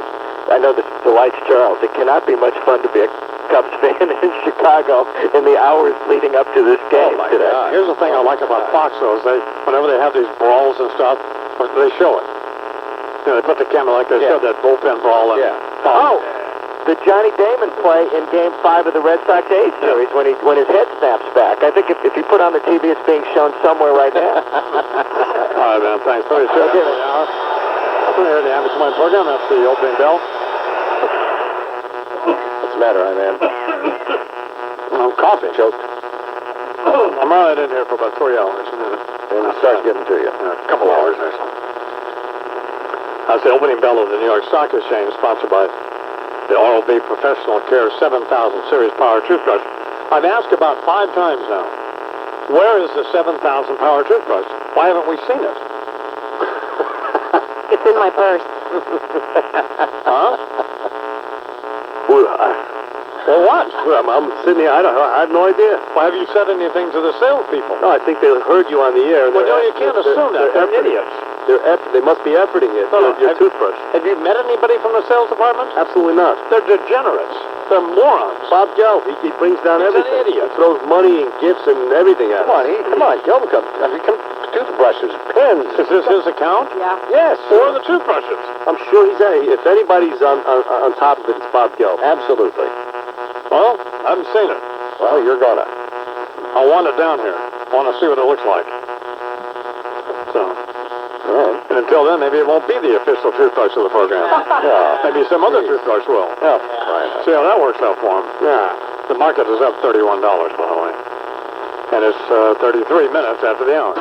[SPEAKER 2] I know this delights Charles. It cannot be much fun to be a Cubs fan in Chicago in the hours leading up to this game today.
[SPEAKER 1] God. Here's the thing I like about Fox, though, is whenever they have these brawls and stuff, they show it. You know, they put the camera like they showed that bullpen brawl. And
[SPEAKER 2] the Johnny Damon play in Game 5 of the Red Sox A's series when his head snaps back. I think if you put on the TV, it's being shown somewhere right now.
[SPEAKER 1] All right, man. Thanks. Pretty sure. Here, the Imus Morning program. That's the opening bell.
[SPEAKER 2] What's the matter, man?
[SPEAKER 1] I'm coughing. Choked. I'm right in here for about 3 hours.
[SPEAKER 2] And it starts getting to you.
[SPEAKER 1] A couple hours or so. That's the opening bell of the New York Stock Exchange, sponsored by the Oral-B Professional Care 7000 Series Power Toothbrush. I've asked about 5 times now, where is the 7000 Power Toothbrush? Why haven't we seen it?
[SPEAKER 8] It's in my purse.
[SPEAKER 1] Huh?
[SPEAKER 2] Well, what? I'm sitting here. I have no idea.
[SPEAKER 1] Why have you said anything to the salespeople?
[SPEAKER 2] No, I think they heard you on the air.
[SPEAKER 1] Well, no, you can't assume that. They're idiots.
[SPEAKER 2] They must be efforting it. Your toothbrush.
[SPEAKER 1] Have you met anybody from the sales department?
[SPEAKER 2] Absolutely not.
[SPEAKER 1] They're degenerates. They're morons.
[SPEAKER 2] Bob Gelb, he brings down everything.
[SPEAKER 1] He's an idiot.
[SPEAKER 2] He throws money and gifts and everything at us.
[SPEAKER 1] Come on, Gelb comes. Toothbrushes, pens. Is this his account?
[SPEAKER 8] Yeah.
[SPEAKER 2] Yes.
[SPEAKER 1] Or the toothbrushes?
[SPEAKER 2] I'm sure if anybody's on top of it, it's Bob Gelb. Absolutely.
[SPEAKER 1] Well, I haven't seen it.
[SPEAKER 2] Well, you're gonna.
[SPEAKER 1] I want it down here. I want to see what it looks like. So.
[SPEAKER 2] All right.
[SPEAKER 1] And until then, maybe it won't be the official toothbrush of the program. Maybe some other toothbrush will.
[SPEAKER 2] Yeah. Right.
[SPEAKER 1] See how that works out for him. Yeah. The market is up $31, by the way. And it's 33 minutes after the hour.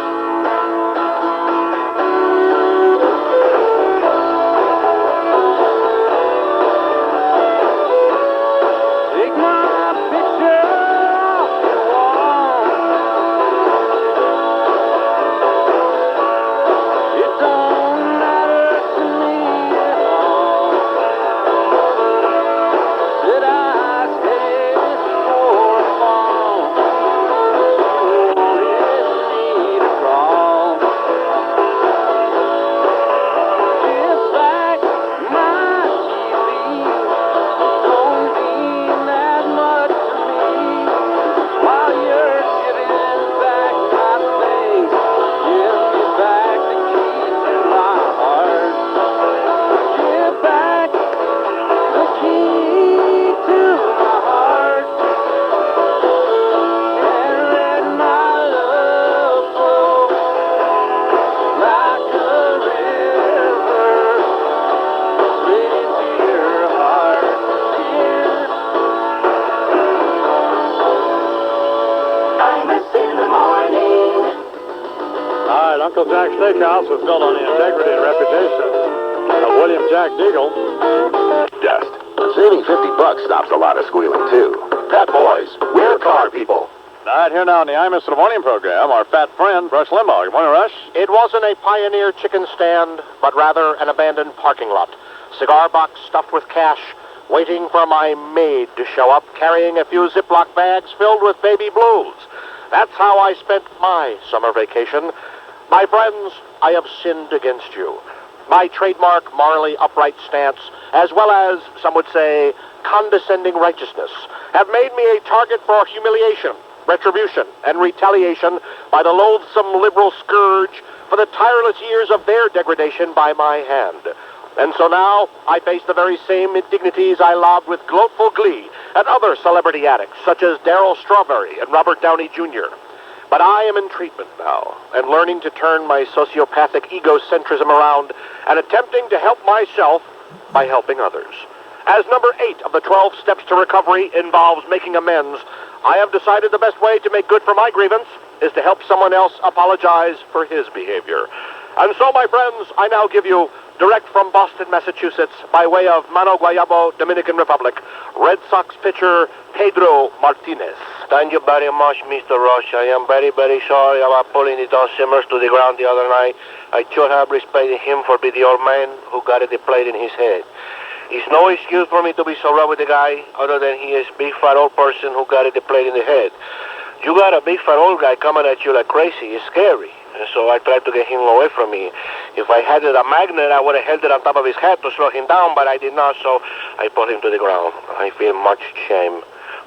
[SPEAKER 1] Uncle Jack's Steakhouse was built on the integrity and reputation of William Jack Deagle.
[SPEAKER 5] Dust. Saving $50 stops a lot of squealing, too. Fat boys, we're car people.
[SPEAKER 1] All right, here now in the Imus in the Morning program, our fat friend, Rush Limbaugh. Good morning, Rush.
[SPEAKER 6] It wasn't a Pioneer chicken stand, but rather an abandoned parking lot. Cigar box stuffed with cash, waiting for my maid to show up, carrying a few Ziploc bags filled with baby blues. That's how I spent my summer vacation. My friends, I have sinned against you. My trademark morally upright stance, as well as, some would say, condescending righteousness, have made me a target for humiliation, retribution, and retaliation by the loathsome liberal scourge for the tireless years of their degradation by my hand. And so now I face the very same indignities I lobbed with gloatful glee at other celebrity addicts, such as Darryl Strawberry and Robert Downey Jr. But I am in treatment now, and learning to turn my sociopathic egocentrism around and attempting to help myself by helping others. As number 8 of the 12 steps to recovery involves making amends, I have decided the best way to make good for my grievance is to help someone else apologize for his behavior. And so, my friends, I now give you, direct from Boston, Massachusetts, by way of Mano Guayabo, Dominican Republic, Red Sox pitcher Pedro Martinez.
[SPEAKER 11] Thank you very much, Mr. Rush. I am very, very sorry about pulling the Don Simmers to the ground the other night. I should have respected him for being the old man who got the plate in his head. It's no excuse for me to be so rough with the guy, other than he is a big fat old person who got the plate in the head. You got a big fat old guy coming at you like crazy. It's scary. And so I tried to get him away from me. If I had a magnet, I would have held it on top of his head to slow him down, but I did not, so I put him to the ground. I feel much shame.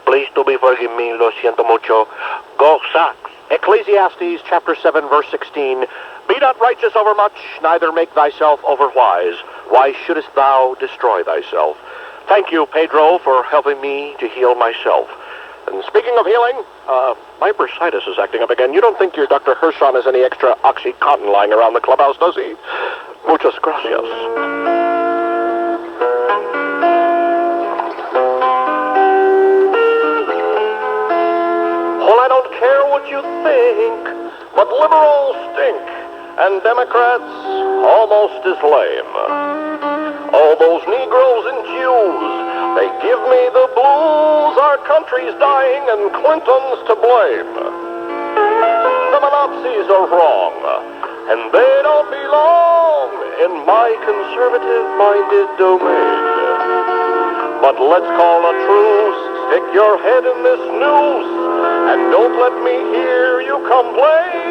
[SPEAKER 11] Please to be forgive me. Lo siento mucho. Go Sox.
[SPEAKER 6] Ecclesiastes chapter 7, verse 16. Be not righteous over much, neither make thyself over wise. Why shouldest thou destroy thyself? Thank you, Pedro, for helping me to heal myself. And speaking of healing, my bursitis is acting up again. You don't think your Dr. Hershon has any extra OxyContin lying around the clubhouse, does he? Muchas gracias. Well, I don't care what you think, but liberals stink, and Democrats almost as lame. All those Negroes and Jews, they give me the blues. Our country's dying and Clinton's to blame. The monopsies are wrong, and they don't belong in my conservative-minded domain. But let's call a truce, stick your head in this noose, and don't let me hear you complain.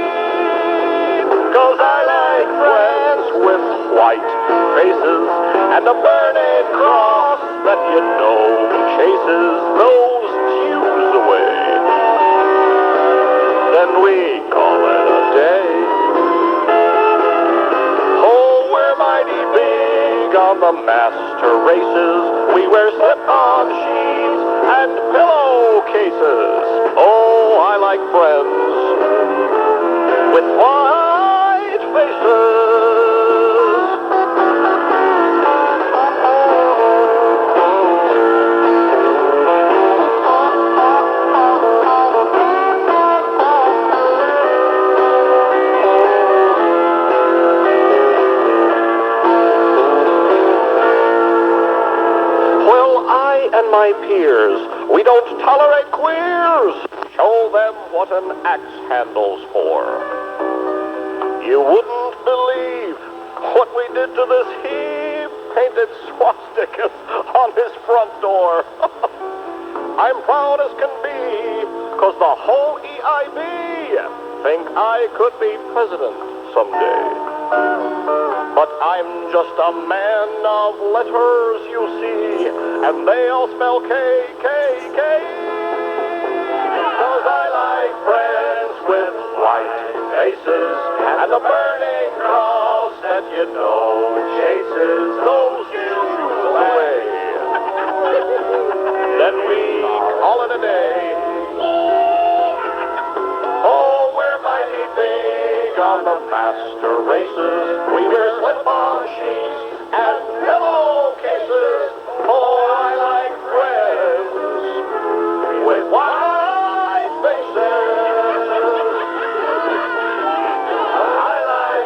[SPEAKER 6] 'Cause I like friends with white faces and a burning cross that you know chases those Jews away. Then we call it a day. Oh, we're mighty big on the master races. We wear slip-on sheets and pillowcases. Oh, I like friends with white faces. My peers, we don't tolerate queers. Show them what an axe handle's for. You wouldn't believe what we did to this he-painted swastikas on his front door. I'm proud as can be, 'cause the whole EIB think I could be president someday. But I'm just a man of letters, you see, and they all spell KKK. 'Cause I like friends with white faces and a burning cross that you know chases those Jews away. Then we call it a day. Oh, we're mighty big on the master races. We wear slip-on sheets and pillowcases. Oh, I like friends with white faces. I like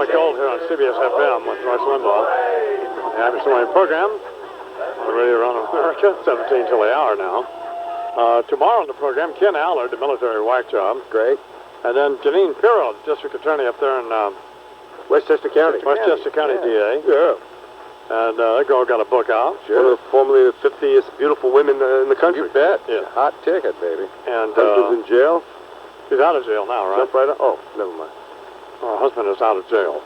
[SPEAKER 1] Like Gold here on CBS FM with Rush Limbaugh. The Imus Morning program on Radio Around America, 17 till the hour now. Tomorrow on the program, Ken Allard, the military whack job.
[SPEAKER 2] Great.
[SPEAKER 1] And then Janine Pirro, district attorney up there in
[SPEAKER 2] Westchester County.
[SPEAKER 1] Westchester County DA.
[SPEAKER 2] Yeah.
[SPEAKER 1] And that girl got a book out.
[SPEAKER 2] Sure. One of formerly the 50th beautiful women in the country. You bet.
[SPEAKER 1] Yeah.
[SPEAKER 2] Hot ticket, baby.
[SPEAKER 1] And
[SPEAKER 2] husband's in jail?
[SPEAKER 1] He's out of jail now, right?
[SPEAKER 2] Jump right up. Oh, never mind.
[SPEAKER 1] Her husband is out of jail.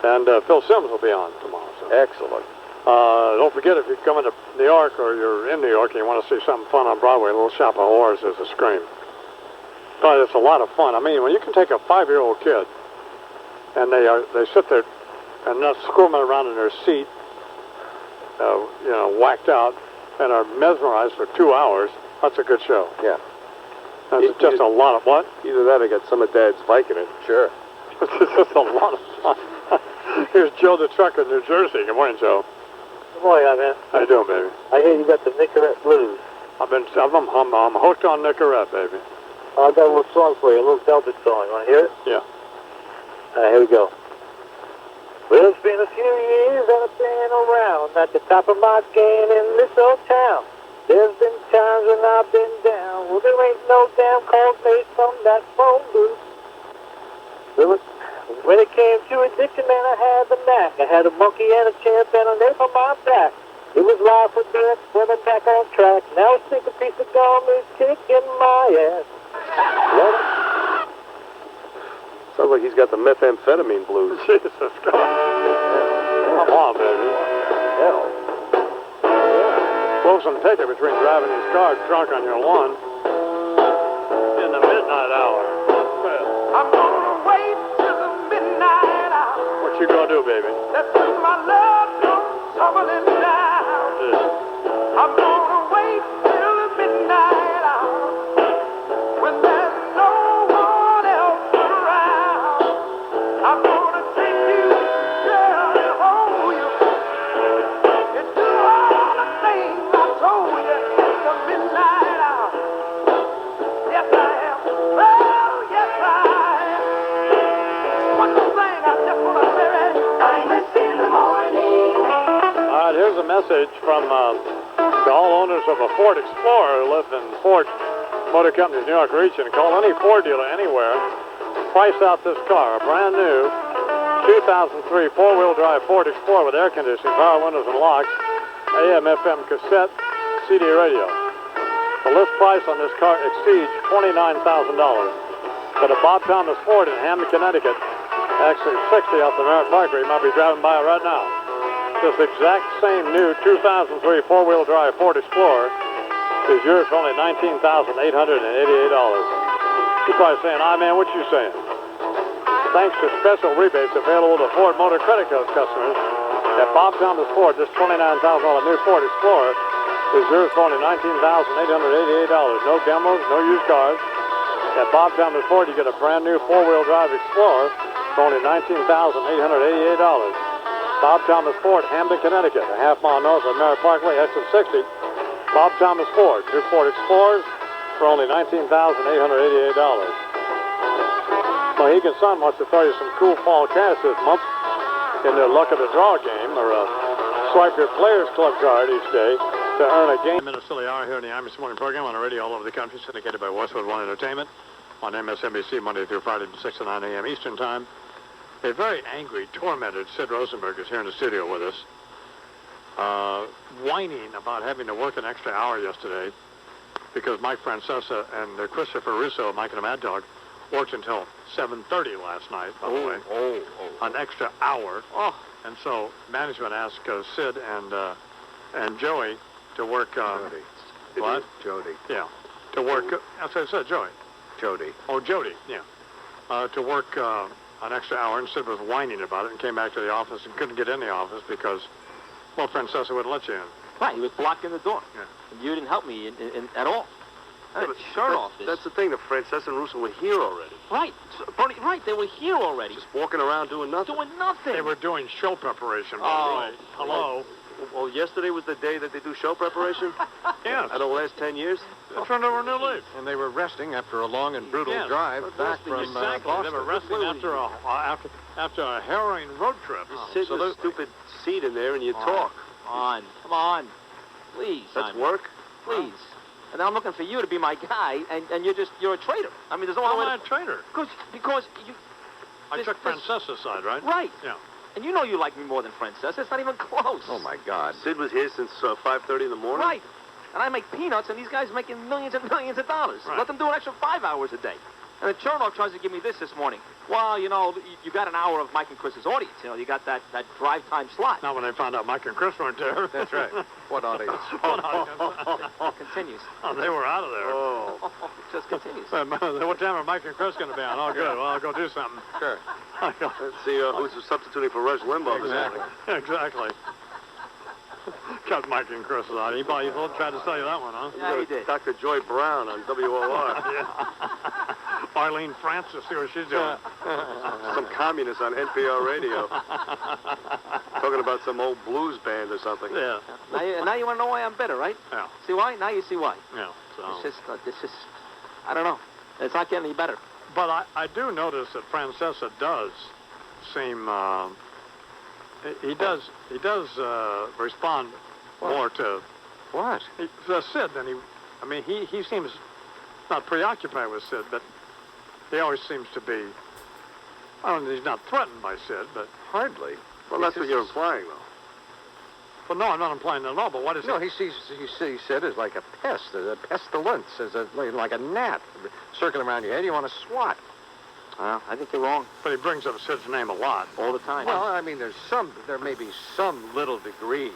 [SPEAKER 1] And Phil Sims will be on tomorrow. So.
[SPEAKER 2] Excellent.
[SPEAKER 1] Don't forget, if you come into New York or you're in New York and you want to see something fun on Broadway, Little Shop of Horrors is a scream. But it's a lot of fun. I mean, when you can take a 5-year-old kid and they sit there and not squirming around in their seat, whacked out, and are mesmerized for 2 hours, that's a good show.
[SPEAKER 2] Yeah.
[SPEAKER 1] That's just a lot of what?
[SPEAKER 2] Either that or get some of Dad's Viking it. Sure.
[SPEAKER 1] It's just a lot of fun. Here's Joe the trucker in New Jersey. Good morning, Joe.
[SPEAKER 12] Good morning, man.
[SPEAKER 1] How you doing, baby?
[SPEAKER 12] I hear you got the Nicorette blues.
[SPEAKER 1] I'm hooked on Nicorette, baby.
[SPEAKER 12] I got a little song for you, a little Delta song. You want to hear it?
[SPEAKER 1] Yeah.
[SPEAKER 12] All right, here we go. Well, it's been a few years that I've been around at the top of my game in this old town. There's been times when I've been down. Well, there ain't no damn calls made from that phone booth. When it came to addiction, man, I had the knack. I had a monkey and a champ and a nape on my back. It was life or death, but I'm back on track. Now a single piece of gum is kicking my ass.
[SPEAKER 2] Sounds like he's got the methamphetamine blues.
[SPEAKER 1] Jesus Christ. Come on, baby.
[SPEAKER 2] Hell.
[SPEAKER 1] Close and take it between driving his car drunk on your lawn in the midnight hour.
[SPEAKER 7] I'm gonna wait till the midnight hour.
[SPEAKER 1] What you gonna do, baby?
[SPEAKER 7] That's when my love comes tumbling down.
[SPEAKER 1] Yeah.
[SPEAKER 7] I'm gonna wait till the midnight hour when there's no one else around. I'm gonna take you, girl, and hold you and do all the things I told you in the midnight hour. Yes, I am. Well, yes, I am. One thing I just want to say, Imus in the morning.
[SPEAKER 1] All right, here's a message from to all owners of a Ford Explorer who live in Ford Motor Company's New York region. Call any Ford dealer anywhere. Price out this car, a brand new 2003 4-wheel drive Ford Explorer with air conditioning, power windows and locks, AM, FM, cassette, CD radio. The list price on this car exceeds $29,000. But at Bob Thomas Ford in Hampton, Connecticut, actually 60 off the Merritt Parkway, you might be driving by it right now. This exact same new 2003 4-wheel drive Ford Explorer is yours for only $19,888. You're probably saying, man, what you saying? Thanks to special rebates available to Ford Motor Credit Card customers at Bob Thomas Ford, this $29,000 new Ford Explorer is yours for only $19,888. No demos, no used cars. At Bob Thomas Ford, you get a brand new 4-wheel drive Explorer for only $19,888. Bob Thomas Ford, Hampton, Connecticut, a half-mile north of Merritt Parkway, exit 60. Bob Thomas Ford, new Ford Explorers for only $19,888. Mohegan Sun wants to throw you some cool fall cash this month in their Luck of the Draw game, or swipe your Players Club card each day to earn a game. Minutes till the hour here in the Imus Morning program on the radio all over the country, syndicated by Westwood One Entertainment on MSNBC Monday through Friday from 6 to 9 a.m. Eastern Time. A very angry, tormented Sid Rosenberg is here in the studio with us, whining about having to work an extra hour yesterday because Mike Francesa and Christopher Russo, Mike and the Mad Dog, worked until 7:30 last night, by the way. An extra hour. And so management asked Sid and Joey to work...
[SPEAKER 2] Jody.
[SPEAKER 1] What?
[SPEAKER 2] Jody.
[SPEAKER 1] Yeah. To work... That's what I said, Joey.
[SPEAKER 2] Jody.
[SPEAKER 1] Oh, Jody, yeah. To work an extra hour, and Sid was whining about it and came back to the office and couldn't get in the office because, well, Francesa wouldn't let you in.
[SPEAKER 4] Right, he was blocking the door.
[SPEAKER 1] Yeah.
[SPEAKER 4] You didn't help me at all. I had a shirt off this.
[SPEAKER 2] That's the thing, the Francesa and Russo were here already.
[SPEAKER 4] Right, Bernie, right, they were here already.
[SPEAKER 2] Just walking around doing nothing.
[SPEAKER 4] Doing nothing.
[SPEAKER 1] They were doing show preparation, by the way. Hello.
[SPEAKER 13] Well, yesterday was the day that they do show preparation?
[SPEAKER 1] Yes.
[SPEAKER 13] And the last 10 years?
[SPEAKER 1] They turned over a new leaf.
[SPEAKER 2] And they were resting after a long and brutal drive back from
[SPEAKER 1] Exactly.
[SPEAKER 2] Boston.
[SPEAKER 1] They were resting after a harrowing road trip.
[SPEAKER 13] You sit in a stupid seat in there and you talk.
[SPEAKER 4] Come on. Please,
[SPEAKER 13] That's
[SPEAKER 4] Simon.
[SPEAKER 13] work?
[SPEAKER 4] Please. And I'm looking for you to be my guy, and you're a traitor. I mean, there's no
[SPEAKER 1] How
[SPEAKER 4] way
[SPEAKER 1] am I a traitor?
[SPEAKER 4] because you...
[SPEAKER 1] I took Francesca's side, right?
[SPEAKER 4] Right.
[SPEAKER 1] Yeah.
[SPEAKER 4] And you know you like me more than Francesca. It's not even close.
[SPEAKER 2] Oh, my God.
[SPEAKER 13] Sid was here since 5:30 in the morning?
[SPEAKER 4] Right. And I make peanuts, and these guys making millions and millions of dollars.
[SPEAKER 1] Right.
[SPEAKER 4] Let them do an extra 5 hours a day. And the Chernoff tries to give me this morning. Well, you know, you got an hour of Mike and Chris's audience. You know, you got that drive time slot.
[SPEAKER 1] Not when they found out Mike and Chris weren't there.
[SPEAKER 2] That's right. What audience?
[SPEAKER 4] It continues.
[SPEAKER 1] Oh, they were out of there.
[SPEAKER 13] Oh.
[SPEAKER 4] It just continues.
[SPEAKER 1] What time are Mike and Chris going to be on? Oh, good. Well, I'll go do something.
[SPEAKER 2] Sure.
[SPEAKER 13] Let's see who's substituting for Rush Limbaugh this morning.
[SPEAKER 1] Exactly. Got Mike and Chris on. He tried to sell you that one, huh?
[SPEAKER 4] Yeah, he did.
[SPEAKER 13] Dr. Joy Brown on WOR.
[SPEAKER 1] Yeah. Arlene Francis, see what she's doing.
[SPEAKER 13] Some communist on NPR radio. Talking about some old blues band or something.
[SPEAKER 1] Yeah.
[SPEAKER 4] Now you want to know why I'm bitter, right?
[SPEAKER 1] Yeah.
[SPEAKER 4] See why? Now you see why.
[SPEAKER 1] Yeah. So.
[SPEAKER 4] It's just, I don't know. It's not getting any better.
[SPEAKER 1] But I do notice that Francesca does seem, he does respond more to
[SPEAKER 2] What?
[SPEAKER 1] Sid than he seems not preoccupied with Sid, but he always seems to be, I don't know, he's not threatened by Sid, but
[SPEAKER 2] Hardly.
[SPEAKER 13] Well, that's what you're implying, though.
[SPEAKER 1] well, no, I'm not implying that at all, but what is
[SPEAKER 2] No,
[SPEAKER 1] it?
[SPEAKER 2] he sees Sid as like a pest, as a pestilence, like a gnat circling around your head. You want to swat.
[SPEAKER 4] Well, I think you're wrong.
[SPEAKER 1] But he brings up Sid's name a lot.
[SPEAKER 4] All the time.
[SPEAKER 2] Well, I mean, there may be some little degree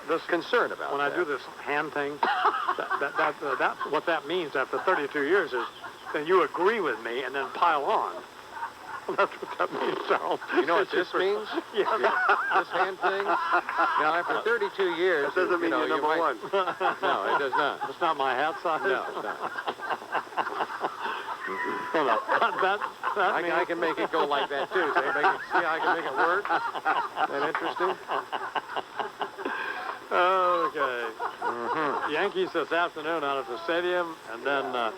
[SPEAKER 2] of concern about
[SPEAKER 1] When
[SPEAKER 2] that.
[SPEAKER 1] I do this hand thing, what that means after 32 years is that you agree with me and then pile on. That's what that means, Charles.
[SPEAKER 2] You know what this means?
[SPEAKER 1] Yeah.
[SPEAKER 2] This hand thing? Now, after 32 years...
[SPEAKER 13] That doesn't mean you're number one.
[SPEAKER 2] No, it does not.
[SPEAKER 1] It's not my hat size?
[SPEAKER 2] No, it's not.
[SPEAKER 1] Well, that means...
[SPEAKER 2] I can make it go like that, too. See how I can make it work? That interesting?
[SPEAKER 1] Okay. Mm-hmm. Yankees this afternoon out at the stadium, and then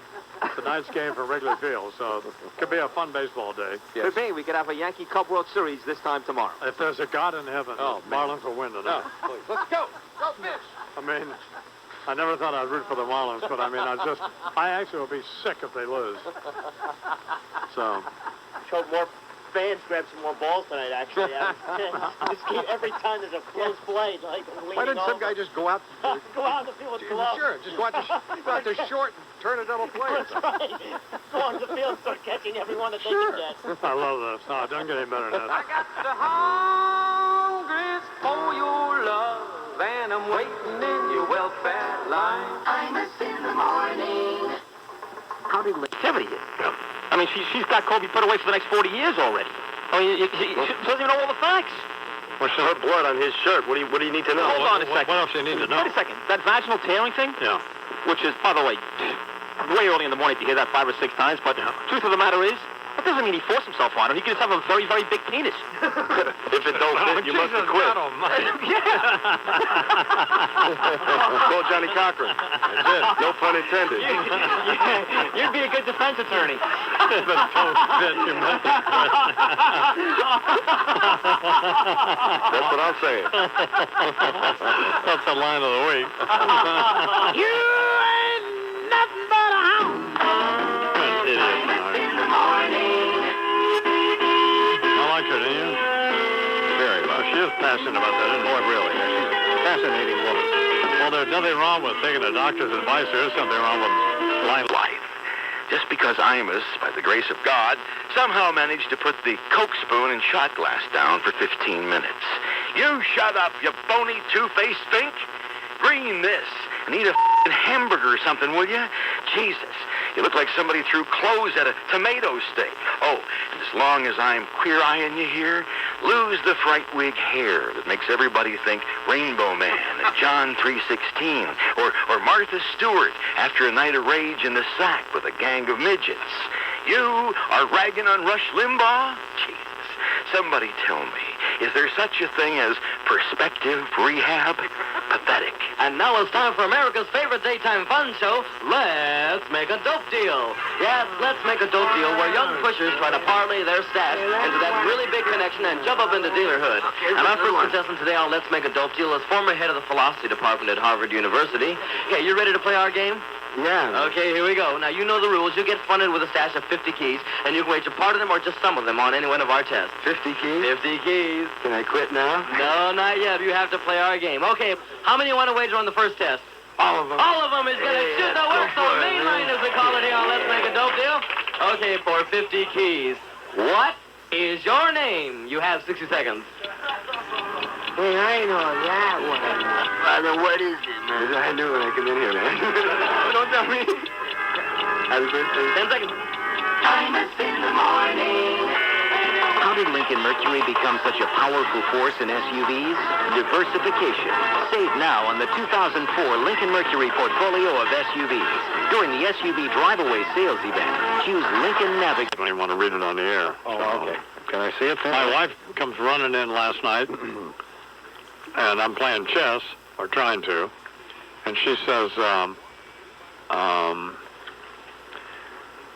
[SPEAKER 1] tonight's game from Wrigley Field. So it could be a fun baseball day.
[SPEAKER 4] Could be. We could have a Yankee Cup World Series this time tomorrow.
[SPEAKER 1] If there's a God in heaven, Marlins will win tonight.
[SPEAKER 2] No, please. Let's go. Go, fish.
[SPEAKER 1] I mean, I never thought I'd root for the Marlins, but I mean, I actually will be sick if they lose. So.
[SPEAKER 12] Hope more fans grab some more balls tonight, actually. This game, every time there's a close play, like
[SPEAKER 2] Why didn't some guy just go out?
[SPEAKER 12] go out on the field with gloves?
[SPEAKER 2] Sure, just go out to short and turn a double play.
[SPEAKER 12] That's right. Go on the field and start catching everyone that they can get.
[SPEAKER 1] I love this. Oh, it doesn't get any better than that.
[SPEAKER 7] I got the hungriest for your love, and I'm waiting in your welfare line. Imus in the morning.
[SPEAKER 4] How did longevity is? I mean, she's got Kobe put away for the next 40 years already. I mean, she doesn't even know all the facts.
[SPEAKER 13] What's her blood on his shirt? What do you need to know?
[SPEAKER 4] Hold on a second.
[SPEAKER 1] What else do you need to know?
[SPEAKER 4] Wait a second. That vaginal tearing thing?
[SPEAKER 1] Yeah.
[SPEAKER 4] Which is, by the way, way early in the morning to hear that 5 or 6 times, but truth of the matter is, that doesn't mean he forced himself on her. He could just have a very, very big penis.
[SPEAKER 13] If it don't fit, you must have quit. Call Johnny Cochran. That's it. No pun intended.
[SPEAKER 4] You'd be a good defense attorney.
[SPEAKER 1] If it don't fit, you must have quit.
[SPEAKER 13] That's what I'm saying.
[SPEAKER 1] That's the line of the week.
[SPEAKER 7] You ain't nothing but a hound.
[SPEAKER 1] It is. I like her, do you?
[SPEAKER 2] Very much.
[SPEAKER 1] She is passionate about that, isn't she?
[SPEAKER 2] Boy, really. She's a fascinating woman.
[SPEAKER 1] Well, there's nothing wrong with taking a doctor's advice. There is something wrong with blind
[SPEAKER 5] Life. Just because Imus, by the grace of God, somehow managed to put the Coke spoon and shot glass down for 15 minutes. You shut up, you bony two-faced fink. Green this and eat a f***ing hamburger or something, will you? Jesus, you look like somebody threw clothes at a tomato steak. Oh, and as long as I'm queer-eyeing you here, lose the fright wig hair that makes everybody think Rainbow Man and John 3:16 or Martha Stewart after a night of rage in the sack with a gang of midgets. You are ragging on Rush Limbaugh? Jesus, somebody tell me, is there such a thing as Perspective, rehab, pathetic.
[SPEAKER 14] And now it's time for America's favorite daytime fun show, Let's Make a Dope Deal. Yes, let's make a dope deal where young pushers try to parlay their stash into that really big connection and jump up into dealerhood. And our first contestant today on Let's Make a Dope Deal is former head of the philosophy department at Harvard University. Okay, you ready to play our game?
[SPEAKER 15] Yeah.
[SPEAKER 14] Okay, here we go. Now, you know the rules. You get funded with a stash of 50 keys, and you can wager part of them or just some of them on any one of our tests.
[SPEAKER 15] 50 keys?
[SPEAKER 14] 50 keys.
[SPEAKER 15] Can I quit now?
[SPEAKER 14] No, not yet. You have to play our game. Okay, how many you want to wager on the first test?
[SPEAKER 15] All of them.
[SPEAKER 14] All of them is going to shoot the work, so main line as we call it here on Let's Make a Dope Deal. Okay, for 50 keys. What is your name? You have 60 seconds.
[SPEAKER 15] Hey, I know that one.
[SPEAKER 5] Father, what is it, man?
[SPEAKER 15] I knew when I came in here, man. Don't tell me. Happy birthday.
[SPEAKER 14] 10 seconds.
[SPEAKER 7] Imus in the morning.
[SPEAKER 10] How did Lincoln Mercury become such a powerful force in SUVs? Diversification. Save now on the 2004 Lincoln Mercury portfolio of SUVs. During the SUV drive-away sales event, choose Lincoln Navigator.
[SPEAKER 1] I don't even want to read it on the air.
[SPEAKER 2] Oh, okay. Can I see it then?
[SPEAKER 1] My wife comes running in last night, and I'm playing chess, or trying to, and she says,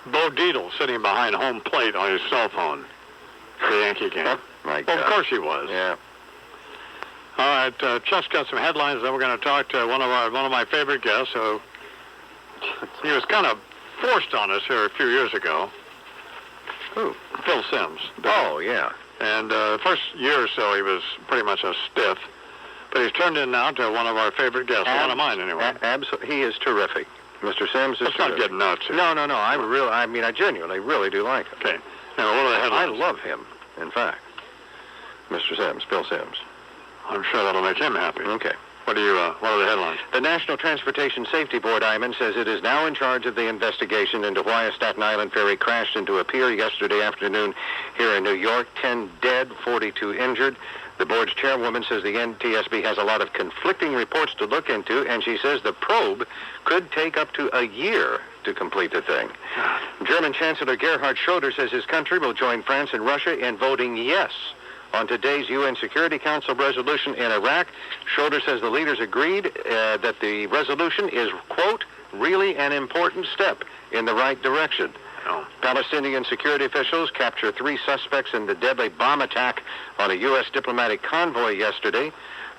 [SPEAKER 1] Bo Dietl sitting behind home plate on his cell phone. The Yankee game.
[SPEAKER 2] My
[SPEAKER 1] Well,
[SPEAKER 2] God.
[SPEAKER 1] of course he was.
[SPEAKER 2] Yeah.
[SPEAKER 1] All right, Chuck's got some headlines. Then we're going to talk to one of my favorite guests. Who he was kind of forced on us here a few years ago.
[SPEAKER 2] Who?
[SPEAKER 1] Phil Sims.
[SPEAKER 2] Oh, yeah.
[SPEAKER 1] And the first year or so, he was pretty much a stiff. But he's turned in now to one of our favorite guests. One of mine, anyway.
[SPEAKER 2] He is terrific. Mr. Sims is
[SPEAKER 1] Let's not get nuts here.
[SPEAKER 2] No. I genuinely really do like him.
[SPEAKER 1] Okay. Now, what are the headlines?
[SPEAKER 2] I love him, in fact. Mr. Sims, Bill Sims.
[SPEAKER 1] I'm sure that'll make him happy.
[SPEAKER 2] Okay.
[SPEAKER 1] What are the headlines?
[SPEAKER 2] The National Transportation Safety Board, Iman, says it is now in charge of the investigation into why a Staten Island ferry crashed into a pier yesterday afternoon here in New York. 10 dead, 42 injured. The board's chairwoman says the NTSB has a lot of conflicting reports to look into, and she says the probe could take up to a year to complete the thing. German Chancellor Gerhard Schroeder says his country will join France and Russia in voting yes on today's UN Security Council resolution in Iraq. Schroeder says the leaders agreed that the resolution is, quote, really an important step in the right direction.
[SPEAKER 1] Oh.
[SPEAKER 2] Palestinian security officials capture 3 suspects in the deadly bomb attack on a U.S. diplomatic convoy yesterday.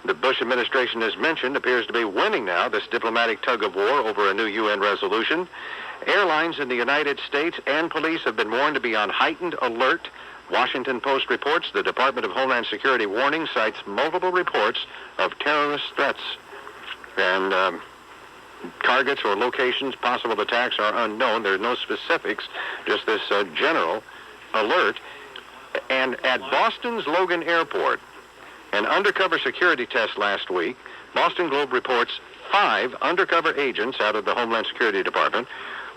[SPEAKER 2] The Bush administration, as mentioned, appears to be winning now this diplomatic tug-of-war over a new UN resolution. Airlines in the United States and police have been warned to be on heightened alert. Washington Post reports the Department of Homeland Security warning cites multiple reports of terrorist threats. And targets or locations, possible attacks are unknown. There are no specifics, just this general alert. And at Boston's Logan Airport, an undercover security test last week, Boston Globe reports 5 undercover agents out of the Homeland Security Department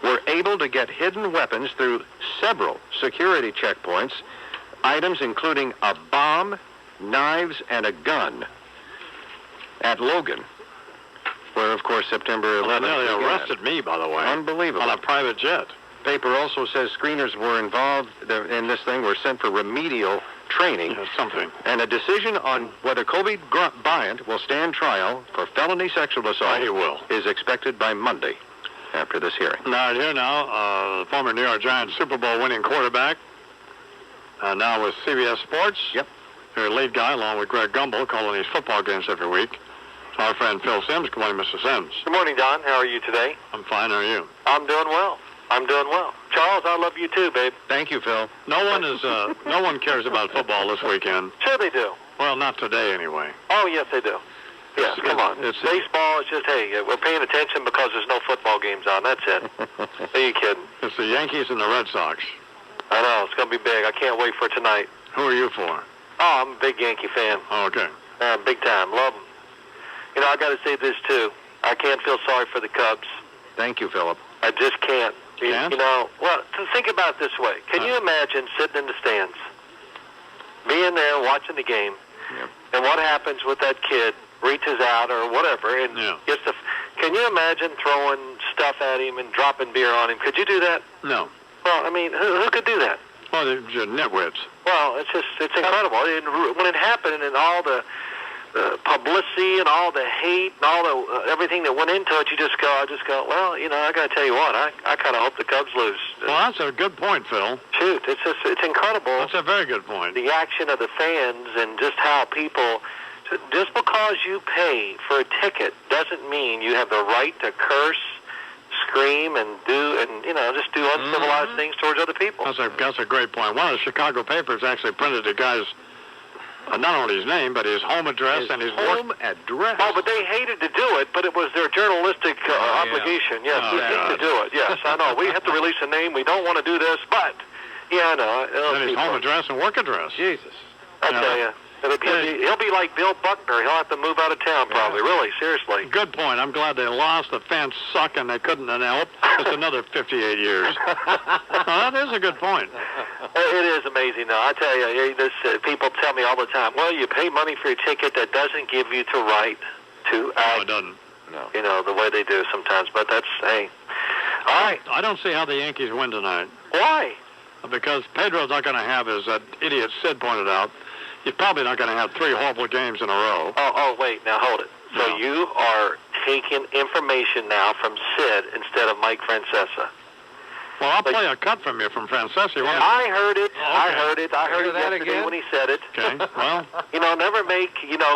[SPEAKER 2] were able to get hidden weapons through several security checkpoints, items including a bomb, knives, and a gun at Logan, where, of course, September 11th
[SPEAKER 1] They
[SPEAKER 2] began.
[SPEAKER 1] arrested me, by the way.
[SPEAKER 2] Unbelievable.
[SPEAKER 1] On a private jet.
[SPEAKER 2] Paper also says screeners were involved in this thing, were sent for remedial training.
[SPEAKER 1] Yeah, something.
[SPEAKER 2] And a decision on whether Kobe Bryant will stand trial for felony sexual assault
[SPEAKER 1] He will.
[SPEAKER 2] is expected by Monday after this hearing.
[SPEAKER 1] Now, here now, the former New York Giants Super Bowl winning quarterback, now with CBS Sports.
[SPEAKER 2] Yep.
[SPEAKER 1] Their lead guy, along with Greg Gumbel, calling these football games every week. Our friend Phil Sims. Good morning, Mr. Sims.
[SPEAKER 3] Good morning, Don. How are you today?
[SPEAKER 1] I'm fine. How are you?
[SPEAKER 3] I'm doing well. Charles, I love you too, babe.
[SPEAKER 2] Thank you, Phil.
[SPEAKER 1] No one cares about football this weekend.
[SPEAKER 3] Sure they do.
[SPEAKER 1] Well, not today anyway.
[SPEAKER 3] Oh, yes, they do. Yeah, come on.
[SPEAKER 1] It's
[SPEAKER 3] Baseball is just, hey, we're paying attention because there's no football games on. That's it. Are you kidding?
[SPEAKER 1] It's the Yankees and the Red Sox.
[SPEAKER 3] I know. It's going to be big. I can't wait for tonight.
[SPEAKER 1] Who are you for?
[SPEAKER 3] Oh, I'm a big Yankee fan.
[SPEAKER 1] Oh, okay.
[SPEAKER 3] Big time. Love them. You know, I got to say this, too. I can't feel sorry for the Cubs.
[SPEAKER 2] Thank you, Philip.
[SPEAKER 3] I just can't.
[SPEAKER 1] Can't?
[SPEAKER 3] You know, well, to think about it this way. Can you imagine sitting in the stands, being there, watching the game, and what happens with that kid reaches out or whatever and gets the... Can you imagine throwing stuff at him and dropping beer on him? Could you do that?
[SPEAKER 1] No.
[SPEAKER 3] Well, I mean, who could do that?
[SPEAKER 1] Well, they're nitwits.
[SPEAKER 3] Well, it's incredible. And when it happened and all the
[SPEAKER 11] publicity and all the hate and all the everything that went into it, I just go, well, you know, I got to tell you what, I kind of hope the Cubs lose.
[SPEAKER 1] Well, that's a good point, Phil.
[SPEAKER 11] Shoot, it's incredible.
[SPEAKER 1] That's a very good point.
[SPEAKER 11] The action of the fans and just how people, just because you pay for a ticket doesn't mean you have the right to curse, scream, and just do uncivilized things towards other people.
[SPEAKER 1] That's a great point. One of the Chicago papers actually printed the guy's not only his name, but his home address and his
[SPEAKER 2] home address.
[SPEAKER 11] Oh, but they hated to do it, but it was their journalistic obligation. Yes, we hate to do it. Yes, I know. We have to release a name. We don't want to do this, but yeah, I know.
[SPEAKER 1] And his home address and work address.
[SPEAKER 2] Jesus.
[SPEAKER 11] I tell you. He'll be like Bill Buckner. He'll have to move out of town probably. Really, seriously.
[SPEAKER 1] Good point. I'm glad they lost. The fans suck and they couldn't help. It's another 58 years. That is a good point.
[SPEAKER 11] It is amazing, though. I tell you, people tell me all the time, well, you pay money for your ticket. That doesn't give you the right to act.
[SPEAKER 1] No, it doesn't.
[SPEAKER 2] No.
[SPEAKER 11] You know, the way they do sometimes. But that's, hey. All right.
[SPEAKER 1] I don't see how the Yankees win tonight.
[SPEAKER 11] Why?
[SPEAKER 1] Because Pedro's not going to have, as that idiot Sid pointed out, he's probably not going to have 3 horrible games in a row.
[SPEAKER 11] Oh, wait. Now, hold it. So
[SPEAKER 1] No.
[SPEAKER 11] you are taking information now from Sid instead of Mike Francesa.
[SPEAKER 1] Well, I'll play a cut from you from Francesa.
[SPEAKER 11] I heard it.
[SPEAKER 1] Oh, okay.
[SPEAKER 11] I heard it. I heard it
[SPEAKER 2] that
[SPEAKER 11] yesterday
[SPEAKER 2] again?
[SPEAKER 11] when he said it.
[SPEAKER 1] Okay, well.
[SPEAKER 11] Never make,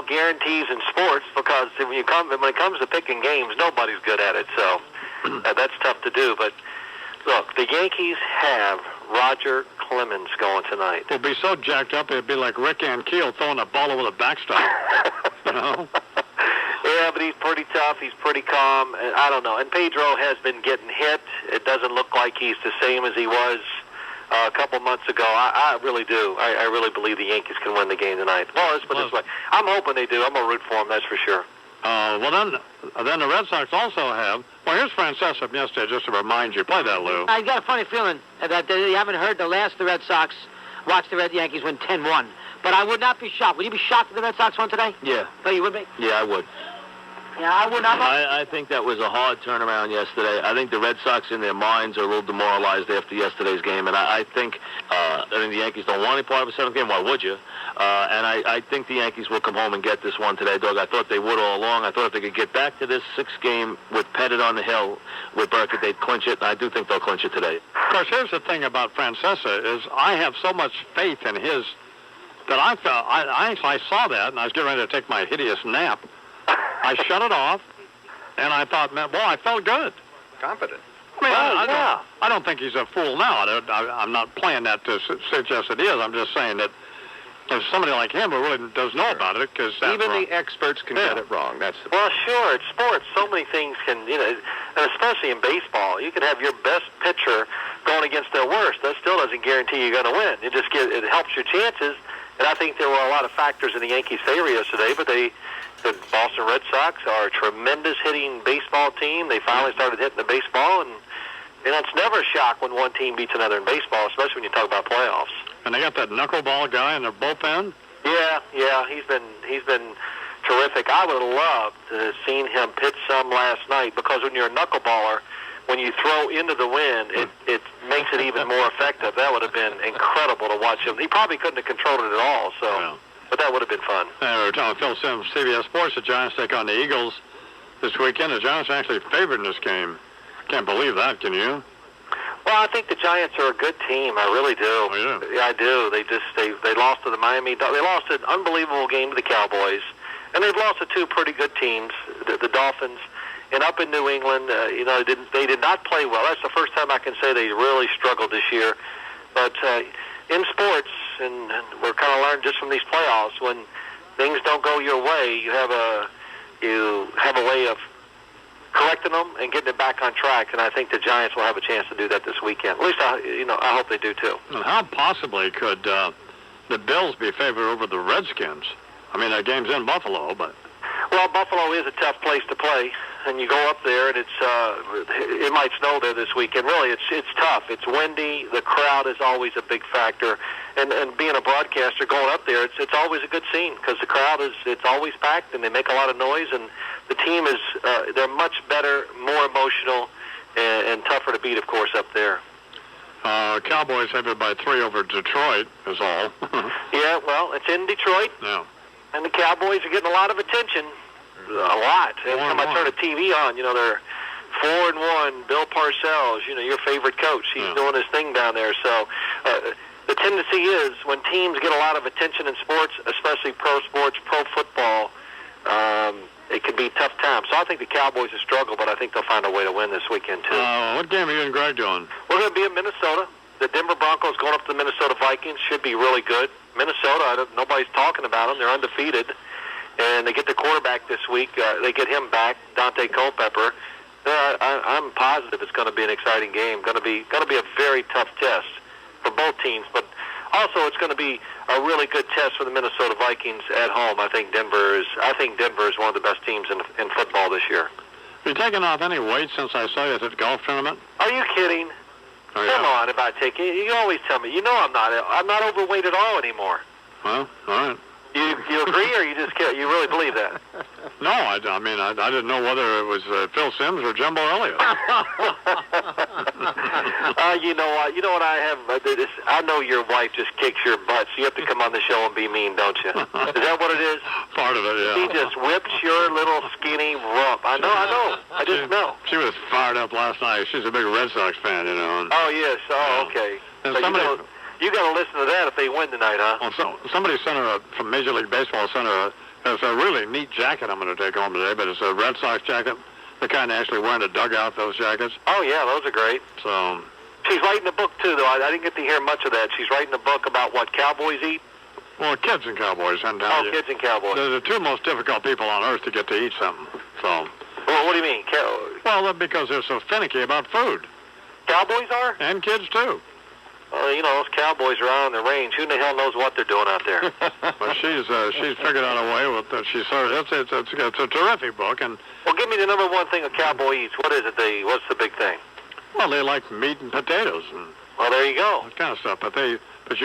[SPEAKER 11] guarantees in sports because when it comes to picking games, nobody's good at it. So that's tough to do. But look, the Yankees have Roger Clemens going tonight.
[SPEAKER 1] He'll be so jacked up, it'd be like Rick Ankiel throwing a ball over the backstop. You know?
[SPEAKER 11] Yeah, but he's pretty tough. He's pretty calm. And I don't know. And Pedro has been getting hit. It doesn't look like he's the same as he was a couple months ago. I really do. I really believe the Yankees can win the game tonight. Well, let's put it this way. I'm hoping they do. I'm going to root for them, that's for sure.
[SPEAKER 1] Then the Red Sox also have. Well, here's Francesa from yesterday, just to remind you. Play that, Lou.
[SPEAKER 16] I got a funny feeling that you haven't heard the Red Sox watch the Red Yankees win 10-1. But I would not be shocked. Would you be shocked if the Red Sox won today?
[SPEAKER 4] Yeah.
[SPEAKER 16] So you would be?
[SPEAKER 4] Yeah, I would.
[SPEAKER 16] Yeah, I would not.
[SPEAKER 4] I think that was a hard turnaround yesterday. I think the Red Sox in their minds are a little demoralized after yesterday's game, and I think the Yankees don't want any part of a 7th game. Why would you? And I think the Yankees will come home and get this one today, Doug. I thought they would all along. I thought if they could get back to this 6th game with Pettit on the hill with Burkett, they'd clinch it, and I do think they'll clinch it today.
[SPEAKER 1] Of course, here's the thing about Francesa is I have so much faith in his that I felt I saw that, and I was getting ready to take my hideous nap. I shut it off, and I thought, man, boy, I felt good.
[SPEAKER 2] Confident.
[SPEAKER 1] I mean, I don't think he's a fool now. I'm not playing that to suggest it is. I'm just saying that there's somebody like him who really does know about it, because
[SPEAKER 2] even the experts can get it wrong. That's the
[SPEAKER 11] well, sure. It's sports. So many things can, and especially in baseball, you can have your best pitcher going against their worst. That still doesn't guarantee you're going to win. It helps your chances. And I think there were a lot of factors in the Yankees' favor yesterday, but the Boston Red Sox are a tremendous hitting baseball team. They finally started hitting the baseball, and it's never a shock when one team beats another in baseball, especially when you talk about playoffs.
[SPEAKER 1] And they got that knuckleball guy in their bullpen.
[SPEAKER 11] Yeah, he's been terrific. I would have loved to have seen him pitch some last night because when you're a knuckleballer, when you throw into the wind, it makes it even more effective. That would have been incredible to watch him. He probably couldn't have controlled it at all, but that would have been fun.
[SPEAKER 1] We were telling Phil Sims, CBS Sports, the Giants take on the Eagles this weekend. The Giants are actually favored in this game. Can't believe that, can you?
[SPEAKER 11] Well, I think the Giants are a good team. I really do.
[SPEAKER 1] Oh, yeah.
[SPEAKER 11] Yeah, I do. They lost to the Miami. They lost an unbelievable game to the Cowboys, and they've lost to 2 pretty good teams, the Dolphins. And up in New England, they did not play well. That's the first time I can say they really struggled this year. But in sports, and we're kind of learning just from these playoffs, when things don't go your way, you have a way of correcting them and getting it back on track. And I think the Giants will have a chance to do that this weekend. At least I hope they do too.
[SPEAKER 1] And how possibly could the Bills be favored over the Redskins? I mean, that game's in Buffalo, but.
[SPEAKER 11] Well, Buffalo is a tough place to play, and you go up there, and it might snow there this weekend. Really, it's tough. It's windy. The crowd is always a big factor, and being a broadcaster going up there, it's always a good scene because the crowd it's always packed, and they make a lot of noise, and the team is they're much better, more emotional, and tougher to beat, of course, up there.
[SPEAKER 1] Cowboys favored by 3 over Detroit is all.
[SPEAKER 11] Yeah, well, it's in Detroit.
[SPEAKER 1] Yeah.
[SPEAKER 11] And the Cowboys are getting a lot of attention. A lot. Every time I turn the TV on, they're 4-1. Bill Parcells, your favorite coach, he's doing his thing down there. So the tendency is when teams get a lot of attention in sports, especially pro sports, pro football, it can be tough times. So I think the Cowboys will struggle, but I think they'll find a way to win this weekend, too.
[SPEAKER 13] What game are you and Greg doing?
[SPEAKER 11] We're going to be in Minnesota. The Denver Broncos going up to the Minnesota Vikings should be really good. Minnesota, nobody's talking about them. They're undefeated. And they get the quarterback this week. They get him back, Dante Culpepper. I'm positive it's going to be an exciting game. Going to be a very tough test for both teams, but also it's going to be a really good test for the Minnesota Vikings at home. I think Denver is one of the best teams in football this year.
[SPEAKER 13] Have you taken off any weight since I saw you at the golf tournament?
[SPEAKER 11] Are you kidding?
[SPEAKER 13] Oh, yeah.
[SPEAKER 11] Come on, if I take it, you always tell me. I'm not overweight at all anymore.
[SPEAKER 13] Well, all right.
[SPEAKER 11] You agree, or you really believe that?
[SPEAKER 13] No, I didn't know whether it was Phil Simms or Jumbo Elliott.
[SPEAKER 11] You know what I have? I know your wife just kicks your butt, so you have to come on the show and be mean, don't you? Is that what it is?
[SPEAKER 13] Part of it, yeah.
[SPEAKER 11] She just whips your little skinny rump. I know. I just know.
[SPEAKER 13] She was fired up last night. She's a big Red Sox fan,
[SPEAKER 11] Oh, yes. Oh, okay.
[SPEAKER 13] And
[SPEAKER 11] So you got to listen to that if they win tonight, huh?
[SPEAKER 13] Well, somebody sent her from Major League Baseball sent her it's a really neat jacket I'm going to take home today, but it's a Red Sox jacket. The kind actually wearing a dugout, those jackets.
[SPEAKER 11] Oh, yeah, those are great.
[SPEAKER 13] So
[SPEAKER 11] she's writing a book, too, though. I didn't get to hear much of that. She's writing a book about what Cowboys eat.
[SPEAKER 13] Well, kids and cowboys. And
[SPEAKER 11] kids and cowboys.
[SPEAKER 13] They're the two most difficult people on earth to get to eat something. So.
[SPEAKER 11] Well, what do you mean?
[SPEAKER 13] Well, because they're so finicky about food.
[SPEAKER 11] Cowboys are?
[SPEAKER 13] And kids, too.
[SPEAKER 11] Those Cowboys are out on the range. Who in the hell knows what they're doing out there?
[SPEAKER 13] But she's figured out a way with that. It's a terrific book. And
[SPEAKER 11] well, give me the number one thing a cowboy eats. What is it? What's the big thing?
[SPEAKER 13] Well, they like meat and potatoes. And
[SPEAKER 11] well, there you go.
[SPEAKER 13] That kind of stuff. But you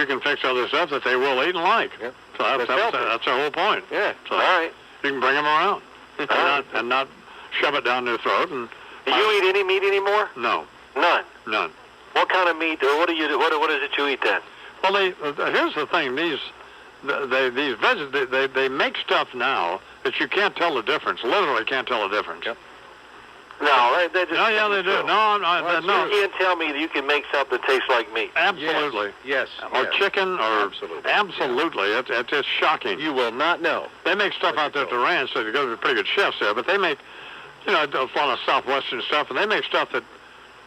[SPEAKER 13] can fix other stuff that they will eat and like. Yeah. So that's the whole point.
[SPEAKER 11] Yeah.
[SPEAKER 13] So
[SPEAKER 11] all right.
[SPEAKER 13] You can bring them around and not shove it down their throat. And
[SPEAKER 11] do you eat any meat anymore?
[SPEAKER 13] No.
[SPEAKER 11] None. What kind of meat, or what is it you eat then?
[SPEAKER 13] Well, here's the thing. They make stuff now that you can't tell the difference. Literally can't tell the difference. Yep.
[SPEAKER 11] No, they just.
[SPEAKER 13] No, yeah, they do. No.
[SPEAKER 11] You can't tell me that you can make something that tastes like meat.
[SPEAKER 13] Absolutely.
[SPEAKER 2] Yes.
[SPEAKER 13] Or chicken, or
[SPEAKER 2] absolutely.
[SPEAKER 13] It's shocking.
[SPEAKER 2] You will not know.
[SPEAKER 13] They make stuff out there at the ranch, so you've got to be pretty good chefs there. But they make, a lot of southwestern stuff, and they make stuff that.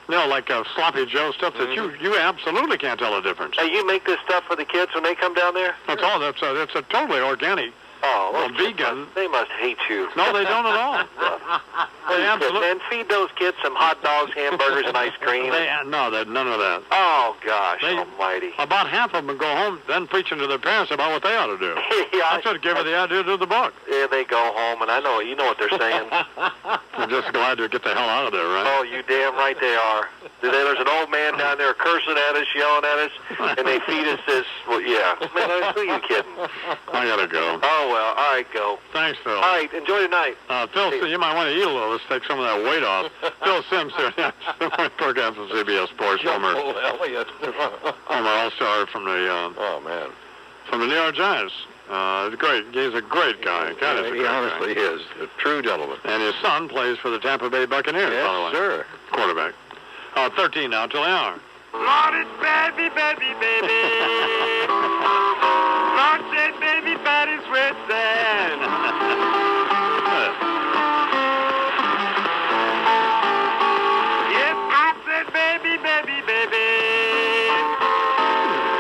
[SPEAKER 13] Like sloppy Joe stuff that you absolutely can't tell the difference.
[SPEAKER 11] Hey, you make this stuff for the kids when they come down there?
[SPEAKER 13] That's all. It's a totally organic.
[SPEAKER 11] Oh, well,
[SPEAKER 13] vegan.
[SPEAKER 11] They must hate you.
[SPEAKER 13] No, they don't at all. They absolutely.
[SPEAKER 11] And feed those kids some hot dogs, hamburgers, and ice cream.
[SPEAKER 13] None of that.
[SPEAKER 11] Oh gosh, almighty!
[SPEAKER 13] About half of them go home, then preaching to their parents about what they ought to do. That's what gave her the idea to the book.
[SPEAKER 11] Yeah, they go home, and I know you know what they're saying.
[SPEAKER 13] I'm just glad to get the hell out of there, right?
[SPEAKER 11] Oh, you damn right they are. There's an old man down there cursing at us, yelling at us, and they feed us this. Well, yeah, man, who are you kidding?
[SPEAKER 13] I gotta go.
[SPEAKER 11] Oh well, all right, go.
[SPEAKER 13] Thanks, Phil.
[SPEAKER 11] All right, enjoy the night.
[SPEAKER 13] Phil, you might want to eat a little. Let's take some of that weight off. Phil Simms here, program from CBS Sports, former All-Star from the from the New York Giants. Great. He's a great guy.
[SPEAKER 2] He honestly is a true gentleman.
[SPEAKER 13] And his son plays for the Tampa Bay Buccaneers.
[SPEAKER 2] Yes,
[SPEAKER 13] by the way.
[SPEAKER 2] sir.
[SPEAKER 13] Quarterback. 13 now till the hour.
[SPEAKER 7] Lord, it's baby. Lord said baby, but it's red sand. Yes, I said baby.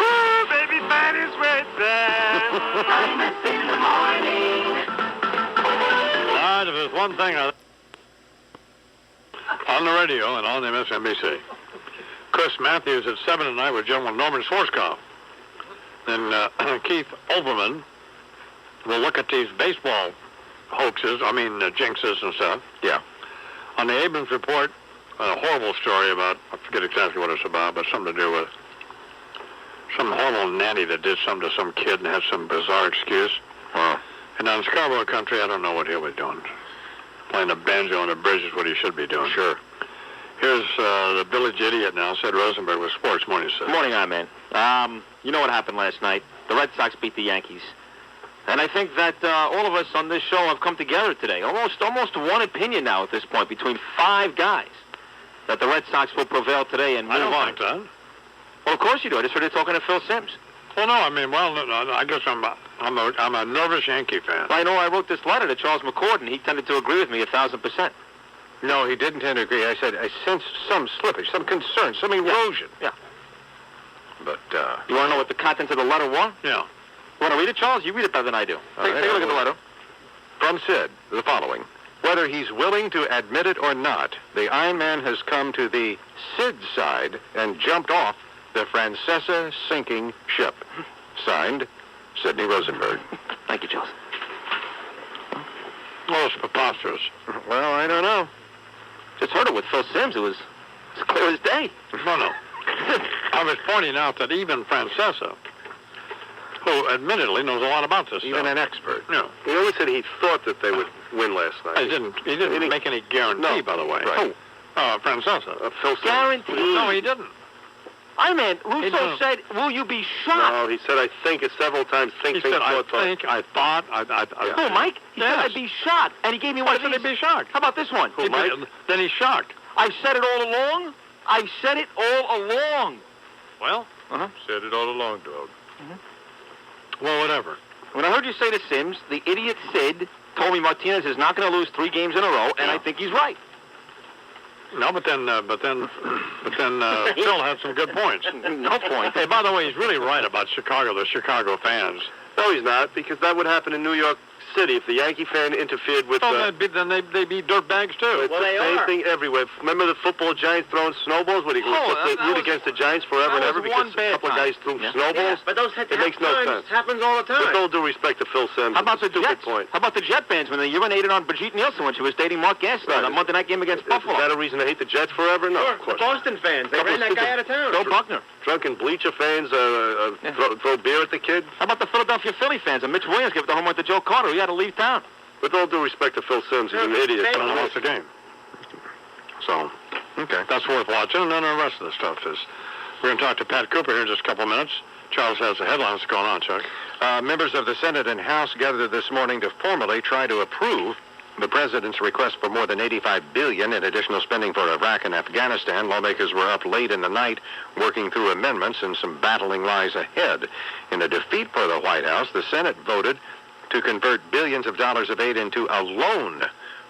[SPEAKER 7] Ooh, baby, but it's red sand. Imus in the morning.
[SPEAKER 13] All right, if there's one thing on the radio and on MSNBC. Chris Matthews at 7 tonight with General Norman Schwarzkopf. Then Keith Olbermann will look at these baseball hoaxes, jinxes and stuff.
[SPEAKER 2] Yeah.
[SPEAKER 13] On the Abrams report, a horrible story about, I forget exactly what it's about, but something to do with some horrible nanny that did something to some kid and had some bizarre excuse.
[SPEAKER 2] Wow.
[SPEAKER 13] And on Scarborough Country, I don't know what he'll be doing. Playing the banjo on the bridge is what he should be doing.
[SPEAKER 2] Sure.
[SPEAKER 13] Here's the village idiot now, Sid Rosenberg with Sports. Morning, Sid.
[SPEAKER 4] Morning, man. You know what happened last night? The Red Sox beat the Yankees. And I think that all of us on this show have come together today. Almost one opinion now at this point between 5 guys that the Red Sox will prevail today and move on.
[SPEAKER 13] I don't think that.
[SPEAKER 4] Well, of course you do. I just heard you talking to Phil Simms.
[SPEAKER 13] Well, no, I mean, I guess I'm a nervous Yankee fan.
[SPEAKER 4] I know I wrote this letter to Charles McCord, and he tended to agree with me 1,000%.
[SPEAKER 2] No, he didn't tend to agree. I said I sensed some slippage, some concern, some erosion.
[SPEAKER 4] Yeah.
[SPEAKER 2] But,
[SPEAKER 4] you want to know what the contents of the letter were?
[SPEAKER 13] Yeah.
[SPEAKER 4] You want to read it, Charles? You read it better than I do. Take a look at the letter.
[SPEAKER 2] From Sid, the following. Whether he's willing to admit it or not, the Iron Man has come to the Sid side and jumped off the Francesa sinking ship. Signed, Sidney Rosenberg.
[SPEAKER 4] Thank you, Charles.
[SPEAKER 13] Well, it's preposterous.
[SPEAKER 2] Well, I don't know.
[SPEAKER 4] Just heard it with Phil Simms. It was as clear as day.
[SPEAKER 13] No. I was pointing out that even Francesa, who admittedly knows a lot about this
[SPEAKER 2] Even
[SPEAKER 13] stuff.
[SPEAKER 2] an expert.
[SPEAKER 13] No.
[SPEAKER 2] He always said he thought that they would win last night.
[SPEAKER 13] He didn't make any guarantee, by the way.
[SPEAKER 2] Right.
[SPEAKER 13] Francesa.
[SPEAKER 2] Phil Simms.
[SPEAKER 4] Guarantee.
[SPEAKER 13] No, he didn't.
[SPEAKER 4] I mean, Russo said, will you be shocked?
[SPEAKER 2] No, he said, I think it several times.
[SPEAKER 13] He said, I thought.
[SPEAKER 4] Who, Mike? He said I'd be shocked. And he gave me one of these.
[SPEAKER 13] I'd be shocked.
[SPEAKER 4] How about this one?
[SPEAKER 13] Who, Mike? Then he's shocked.
[SPEAKER 4] I've said it all along. I've said it all along.
[SPEAKER 13] Well,
[SPEAKER 2] Said it all along, dog.
[SPEAKER 13] Well, whatever.
[SPEAKER 4] When I heard you say to Simms, the idiot Sid told me Martinez is not going to lose 3 games in a row, and I think he's right.
[SPEAKER 13] No, but then Phil had some good points.
[SPEAKER 4] No point.
[SPEAKER 13] Hey, by the way, he's really right about Chicago, the Chicago fans.
[SPEAKER 2] No, he's not, because that would happen in New York City if the Yankee fan interfered with...
[SPEAKER 13] they'd be dirtbags, too.
[SPEAKER 2] It's the same thing everywhere. Remember the football Giants throwing snowballs? What, he root against the Giants forever and ever because a couple of guys threw snowballs?
[SPEAKER 16] Yeah, but those
[SPEAKER 2] it makes no sense.
[SPEAKER 16] happens all the time.
[SPEAKER 2] With all due respect to Phil Simms,
[SPEAKER 4] How about the
[SPEAKER 2] stupid
[SPEAKER 4] Jets?
[SPEAKER 2] point.
[SPEAKER 4] How about the Jet fans when they urinated on Brigitte Nielsen when she was dating Mark Gaston on the Monday night game against Buffalo?
[SPEAKER 2] Is that a reason to hate the Jets forever? No, of
[SPEAKER 16] The
[SPEAKER 2] course.
[SPEAKER 16] Boston fans, they ran that guy out of town.
[SPEAKER 4] Joe Buckner.
[SPEAKER 2] Drunken bleacher fans throw beer at the kid.
[SPEAKER 4] How about the Philadelphia Philly fans? And Mitch Williams gave the home run to Joe Carter. He had to leave town.
[SPEAKER 2] With all due respect to Phil Simms, he's an idiot.
[SPEAKER 13] But I lost the game. So, okay, that's worth watching. And then the rest of the stuff is... We're going to talk to Pat Cooper here in just a couple minutes. Charles has the headlines going on, Chuck.
[SPEAKER 2] Members of the Senate and House gathered this morning to formally try to approve the president's request for more than $85 billion in additional spending for Iraq and Afghanistan. Lawmakers were up late in the night working through amendments, and some battling lies ahead. In a defeat for the White House, the Senate voted to convert billions of dollars of aid into a loan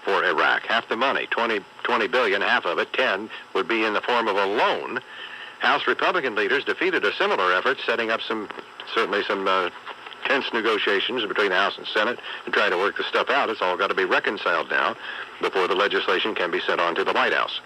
[SPEAKER 2] for Iraq. Half the money, $20 billion, half of it, 10, would be in the form of a loan. House Republican leaders defeated a similar effort, setting up some tense negotiations between the House and Senate to try to work the stuff out. It's all got to be reconciled now before the legislation can be sent on to the White House.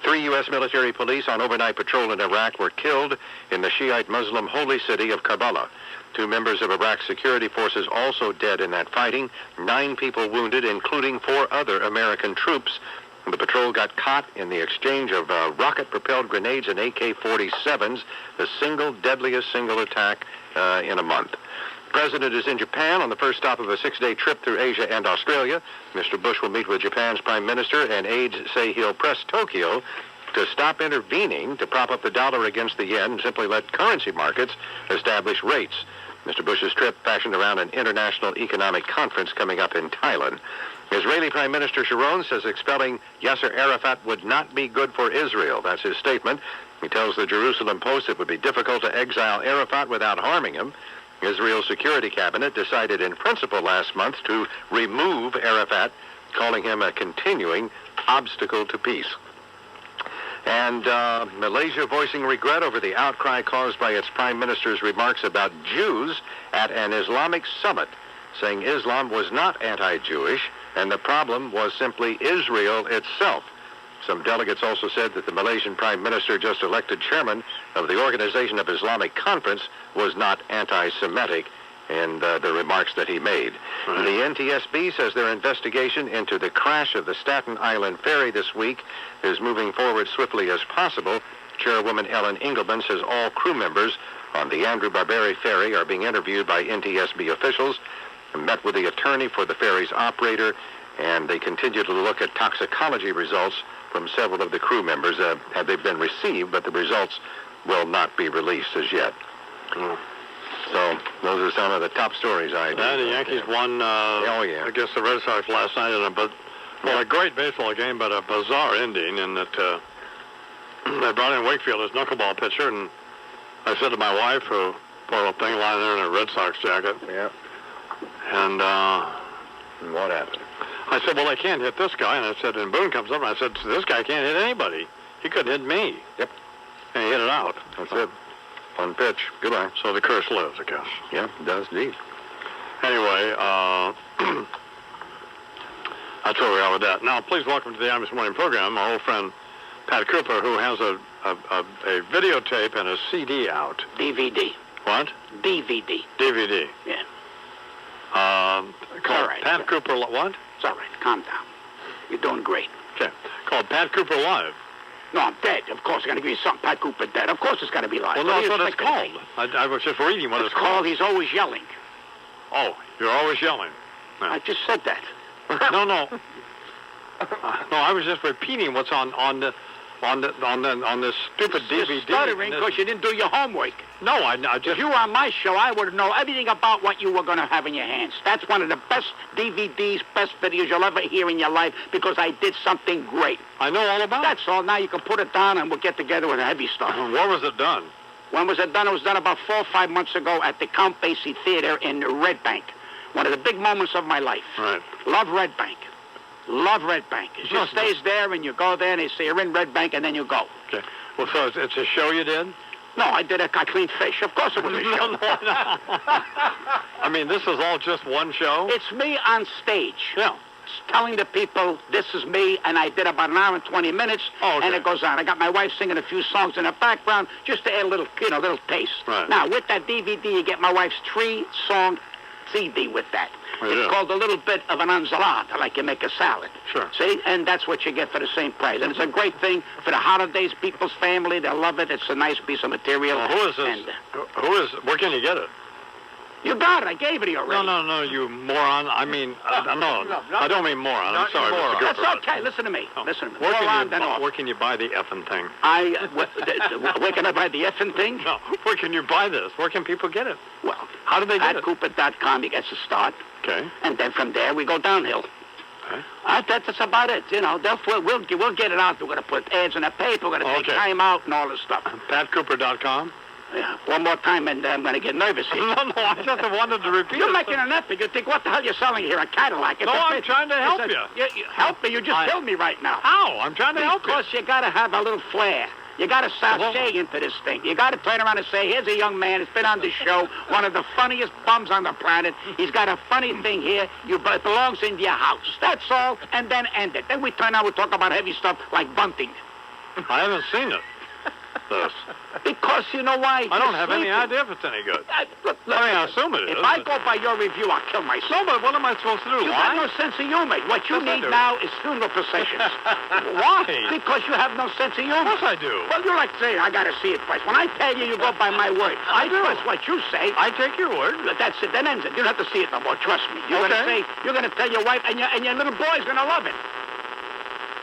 [SPEAKER 2] 3 U.S. military police on overnight patrol in Iraq were killed in the Shiite Muslim holy city of Karbala. 2 members of Iraq's security forces also dead in that fighting. 9 people wounded, including 4 other American troops. The patrol got caught in the exchange of rocket-propelled grenades and AK-47s, the deadliest single attack in a month. The president is in Japan on the first stop of a 6-day trip through Asia and Australia. Mr. Bush will meet with Japan's prime minister, and aides say he'll press Tokyo to stop intervening to prop up the dollar against the yen and simply let currency markets establish rates. Mr. Bush's trip fashioned around an international economic conference coming up in Thailand. Israeli Prime Minister Sharon says expelling Yasser Arafat would not be good for Israel. That's his statement. He tells the Jerusalem Post it would be difficult to exile Arafat without harming him. Israel's Security Cabinet decided in principle last month to remove Arafat, calling him a continuing obstacle to peace. And Malaysia voicing regret over the outcry caused by its prime minister's remarks about Jews at an Islamic summit, saying Islam was not anti-Jewish and the problem was simply Israel itself. Some delegates also said that the Malaysian prime minister, just elected chairman of the Organization of Islamic Conference, was not anti-Semitic in the remarks that he made. Right. The NTSB says their investigation into the crash of the Staten Island ferry this week is moving forward swiftly as possible. Chairwoman Ellen Engelman says all crew members on the Andrew Barberi ferry are being interviewed by NTSB officials, met with the attorney for the ferry's operator, and they continue to look at toxicology results from several of the crew members. Have they been received, but the results will not be released as yet. So those are some of the top stories I did.
[SPEAKER 13] And the Yankees won against the Red Sox last night in a great baseball game, but a bizarre ending in that they brought in Wakefield as knuckleball pitcher, and I said to my wife, who poor little thing lying there in a Red Sox jacket.
[SPEAKER 2] Yeah.
[SPEAKER 13] And
[SPEAKER 2] what happened?
[SPEAKER 13] I said, well, they can't hit this guy. And I said, and Boone comes up, and I said, this guy can't hit anybody. He couldn't hit me.
[SPEAKER 2] Yep.
[SPEAKER 13] And he hit it out.
[SPEAKER 2] That's it. One pitch. Goodbye.
[SPEAKER 13] So the curse lives, I guess.
[SPEAKER 2] Yeah, it does indeed.
[SPEAKER 13] Anyway, that's where we are with that. Now, please welcome to the Imus Morning program our old friend Pat Cooper, who has a videotape and a CD out.
[SPEAKER 17] DVD.
[SPEAKER 13] What?
[SPEAKER 17] DVD.
[SPEAKER 13] DVD.
[SPEAKER 17] Yeah.
[SPEAKER 13] Called
[SPEAKER 17] all right.
[SPEAKER 13] Pat Cooper. What?
[SPEAKER 17] It's all right. Calm down. You're doing great.
[SPEAKER 13] Okay. Called Pat Cooper Live.
[SPEAKER 17] No, I'm dead. Of course, I'm going to give you something. Pat Cooper dead. Of course, it's got to be live.
[SPEAKER 13] Well, no, that's what it's called. I was just reading what it's called.
[SPEAKER 17] He's always yelling.
[SPEAKER 13] Oh, you're always yelling. No.
[SPEAKER 17] I just said that.
[SPEAKER 13] No. No, I was just repeating what's on this stupid DVD.
[SPEAKER 17] You're stuttering because you didn't do your homework.
[SPEAKER 13] No, I just...
[SPEAKER 17] If you were on my show, I would know everything about what you were going to have in your hands. That's one of the best DVDs, best videos you'll ever hear in your life because I did something great.
[SPEAKER 13] I know all about it.
[SPEAKER 17] That's all. Now you can put it down and we'll get together with the heavy stuff.
[SPEAKER 13] Where was it done?
[SPEAKER 17] When was it done? It was done about 4 or 5 months ago at the Count Basie Theater in Red Bank. One of the big moments of my life.
[SPEAKER 13] Right.
[SPEAKER 17] Love Red Bank. Love Red Bank. It just stays there, and you go there, and they say you're in Red Bank, and then you go.
[SPEAKER 13] Okay. Well, so it's a show you did?
[SPEAKER 17] No, I did a clean fish. Of course it was a show.
[SPEAKER 13] No. I mean, this is all just one show?
[SPEAKER 17] It's me on stage.
[SPEAKER 13] Yeah.
[SPEAKER 17] Telling the people, this is me, and I did about an hour and 20 minutes, and it goes on. I got my wife singing a few songs in the background just to add a little, little taste.
[SPEAKER 13] Right.
[SPEAKER 17] Now, with that DVD, you get my wife's 3-song CD with that. It's called a little bit of an ensalada, like you make a salad.
[SPEAKER 13] Sure.
[SPEAKER 17] See? And that's what you get for the same price. And it's a great thing for the holidays, people's family. They'll love it. It's a nice piece of material.
[SPEAKER 13] Well, who is this? Where can you get it?
[SPEAKER 17] You got it. I gave it to you already.
[SPEAKER 13] No, you moron. I mean, no, I don't mean moron. I'm sorry, Mr. Cooper.
[SPEAKER 17] That's okay. Listen to me. Listen to me.
[SPEAKER 13] Where can you buy the effing thing?
[SPEAKER 17] Where can I buy the effing thing?
[SPEAKER 13] No, where can you buy this? Where can people get it?
[SPEAKER 17] Well,
[SPEAKER 13] how do they get it?
[SPEAKER 17] Cooper.com, you get a start.
[SPEAKER 13] Okay.
[SPEAKER 17] And then from there, we go downhill.
[SPEAKER 13] Okay.
[SPEAKER 17] That's about it. We'll get it out. We're going to put ads in the paper. We're going to take time out and all this stuff.
[SPEAKER 13] PatCooper.com?
[SPEAKER 17] Yeah, one more time, and I'm going to get nervous here.
[SPEAKER 13] No, I just wanted to repeat
[SPEAKER 17] You're making an effort. You think, what the hell you're selling here, a Cadillac?
[SPEAKER 13] I'm trying to help you.
[SPEAKER 17] Help me? You just killed me right now.
[SPEAKER 13] How? I'm trying to help you.
[SPEAKER 17] Because you got to have a little flair. You got to sashay into this thing. You got to turn around and say, here's a young man who's been on this show, one of the funniest bums on the planet. He's got a funny thing here. It belongs in your house. That's all, and then end it. Then we turn around and talk about heavy stuff like bunting.
[SPEAKER 13] I haven't seen it.
[SPEAKER 17] Because you know why?
[SPEAKER 13] I don't have any idea if it's any good. I assume it is.
[SPEAKER 17] If I go by your review, I'll kill myself.
[SPEAKER 13] No, but what am I supposed to do?
[SPEAKER 17] You have no sense of humor. What you need now is funeral processions.
[SPEAKER 13] Why?
[SPEAKER 17] Because you have no sense of humor.
[SPEAKER 13] Of course I do.
[SPEAKER 17] Well, you're like saying, I got to see it first. When I tell you, you go by my word. I trust what you say.
[SPEAKER 13] I take your word.
[SPEAKER 17] That's it. That ends it. You don't have to see it no more. Trust me. You're going to say, you're going to tell your wife, and your little boy's going to love it.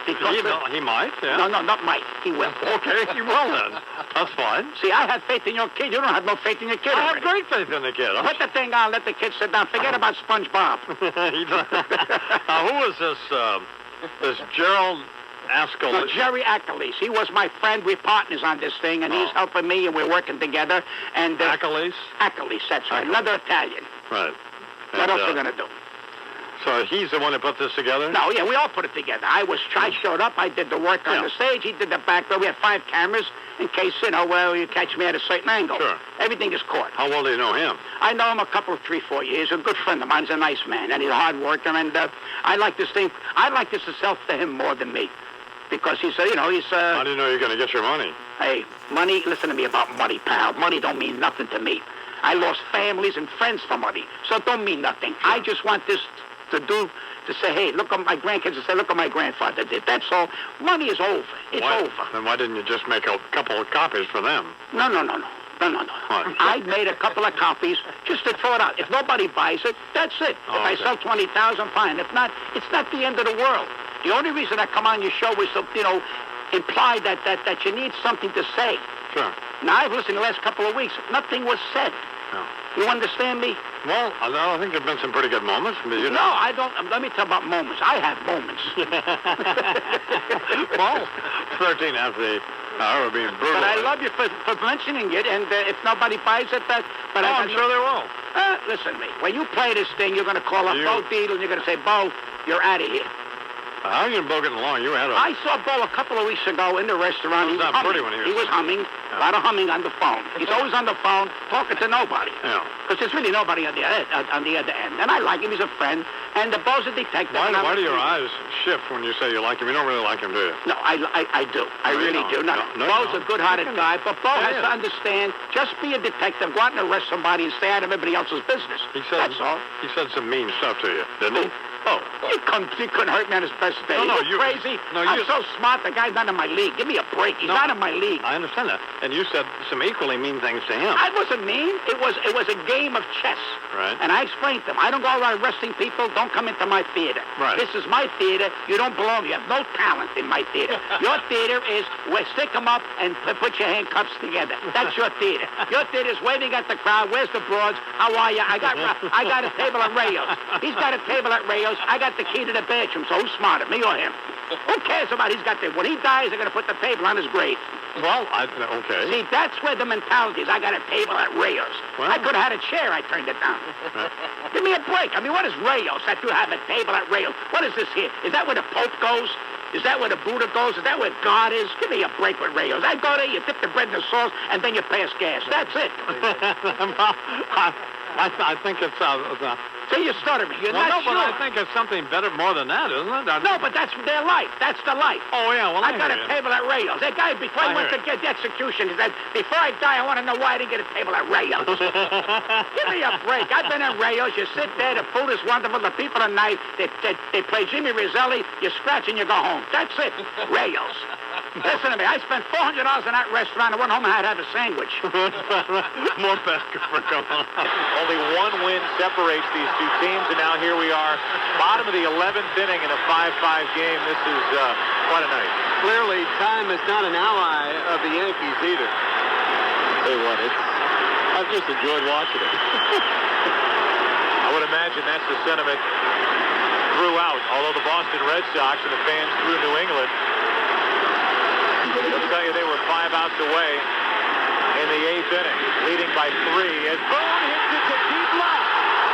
[SPEAKER 13] He might, yeah.
[SPEAKER 17] No, not might. He will.
[SPEAKER 13] Okay, he will then. That's fine.
[SPEAKER 17] See, I have faith in your kid. You don't have no faith in your kid.
[SPEAKER 13] I have great faith in the kid.
[SPEAKER 17] Put the thing on. Let the kid sit down. Forget about SpongeBob.
[SPEAKER 13] Now, who is this Gerald Askelis?
[SPEAKER 17] No, Jerry Askelis. He was my friend. We're partners on this thing, and he's helping me, and we're working together. And
[SPEAKER 13] Askelis?
[SPEAKER 17] Askelis, that's right. Another Italian.
[SPEAKER 13] Right.
[SPEAKER 17] What else are we going to do?
[SPEAKER 13] So he's the one that put this together?
[SPEAKER 17] No, yeah, we all put it together. I showed up. I did the work on the stage. He did the back door. We have 5 cameras in case, you catch me at a certain angle.
[SPEAKER 13] Sure.
[SPEAKER 17] Everything is caught.
[SPEAKER 13] How well do you know him?
[SPEAKER 17] I know him a couple of 3-4 years. He's a good friend of mine. He's a nice man, and he's a hard worker. And I like this thing. I like this to sell to him more than me. Because he's.
[SPEAKER 13] How do you know you're going to get your money?
[SPEAKER 17] Hey, money, listen to me about money, pal. Money don't mean nothing to me. I lost families and friends for money, so it don't mean nothing. Sure. I just want this to say, hey, look at my grandkids and say, look what my grandfather did. That's all. Money is over. It's over.
[SPEAKER 13] Then why didn't you just make a couple of copies for them?
[SPEAKER 17] No.
[SPEAKER 13] What?
[SPEAKER 17] I made a couple of copies just to throw it out. If nobody buys it, that's it. If I sell 20,000, fine. If not, it's not the end of the world. The only reason I come on your show is to, imply that you need something to say.
[SPEAKER 13] Sure.
[SPEAKER 17] Now, I've listened the last couple of weeks. Nothing was said.
[SPEAKER 13] No.
[SPEAKER 17] You understand me?
[SPEAKER 13] Well, I think there have been some pretty good moments. But you know.
[SPEAKER 17] No, I don't. Let me tell about moments. I have moments.
[SPEAKER 13] Well, 13 after the hour of being brutal.
[SPEAKER 17] But I love you for mentioning it, and if nobody buys it, but
[SPEAKER 13] I'm sure they will.
[SPEAKER 17] Listen to me. When you play this thing, you're going to call up Bo Deedle, and you're going to say, Bo, you're out of here.
[SPEAKER 13] How are you and Bo getting along? You had a...
[SPEAKER 17] I saw Bo a couple of weeks ago in the restaurant.
[SPEAKER 13] He was not pretty when
[SPEAKER 17] he was humming. A lot of humming on the phone. He's always on the phone, talking to nobody.
[SPEAKER 13] Yeah.
[SPEAKER 17] Because there's really nobody on the other end. And I like him. He's a friend. And the Bo's a detective.
[SPEAKER 13] Why do your eyes shift when you say you like him? You don't really like him, do you?
[SPEAKER 17] No, I do. I really do. No, Bo's a good-hearted guy, but Bo has to understand, just be a detective, go out and arrest somebody and stay out of everybody else's business. That's all.
[SPEAKER 13] He said some mean stuff to you, didn't he?
[SPEAKER 17] Oh, you couldn't hurt me on his best day.
[SPEAKER 13] No,
[SPEAKER 17] you crazy?
[SPEAKER 13] No,
[SPEAKER 17] I'm so smart, the guy's not in my league. Give me a break. He's not in my league.
[SPEAKER 13] I understand that. And you said some equally mean things to him.
[SPEAKER 17] I wasn't mean. It was a game of chess.
[SPEAKER 13] Right.
[SPEAKER 17] And I explained to him, I don't go around arresting people. Don't come into my theater.
[SPEAKER 13] Right.
[SPEAKER 17] This is my theater. You don't belong. You have no talent in my theater. Your theater is stick them up and put your handcuffs together. That's your theater. Your theater is waving at the crowd. Where's the broads? How are you? I got a table at Rayo's. He's got a table at Rayo's. I got the key to the bathroom, so who's smarter, me or him? Who cares about he's got the... When he dies, they're going to put the table on his grave.
[SPEAKER 13] Well, okay.
[SPEAKER 17] See, that's where the mentality is. I got a table at Rayo's.
[SPEAKER 13] Well,
[SPEAKER 17] I could have had a chair. I turned it down. Give me a break. I mean, what is Rayo's that you have a table at Rayo's? What is this here? Is that where the Pope goes? Is that where the Buddha goes? Is that where God is? Give me a break with Rayo's. I go there, you dip the bread in the sauce, and then you pass gas. That's it.
[SPEAKER 13] I think it's...
[SPEAKER 17] See, you're stuttering. You're
[SPEAKER 13] well,
[SPEAKER 17] not
[SPEAKER 13] no,
[SPEAKER 17] sure.
[SPEAKER 13] but I think it's something better, more than that, isn't it?
[SPEAKER 17] No, but that's their life. That's the life.
[SPEAKER 13] Oh, yeah, well,
[SPEAKER 17] I got a table at Rayo's. That guy, before I went to get the execution, he said, before I die, I want to know why I didn't get a table at Rayo's. Give me a break. I've been at Rayo's. You sit there, the food is wonderful, the people are nice, they play Jimmy Rizzelli, you scratch and you go home. That's it. Rayo's. Listen to me. I spent $400 in that restaurant. I went home and had to have a sandwich.
[SPEAKER 13] More basketball. Come on.
[SPEAKER 2] Only one win separates these two teams, and now here we are, bottom of the 11th inning in a 5-5 game. This is quite a night.
[SPEAKER 15] Clearly, time is not an ally of the Yankees either.
[SPEAKER 2] Tell you what, I've just enjoyed watching it. I would imagine that's the sentiment throughout, although the Boston Red Sox and the fans through New England, I'll tell you, they were 5 outs away in the 8th inning, leading by 3 as Boone hits it to deep left.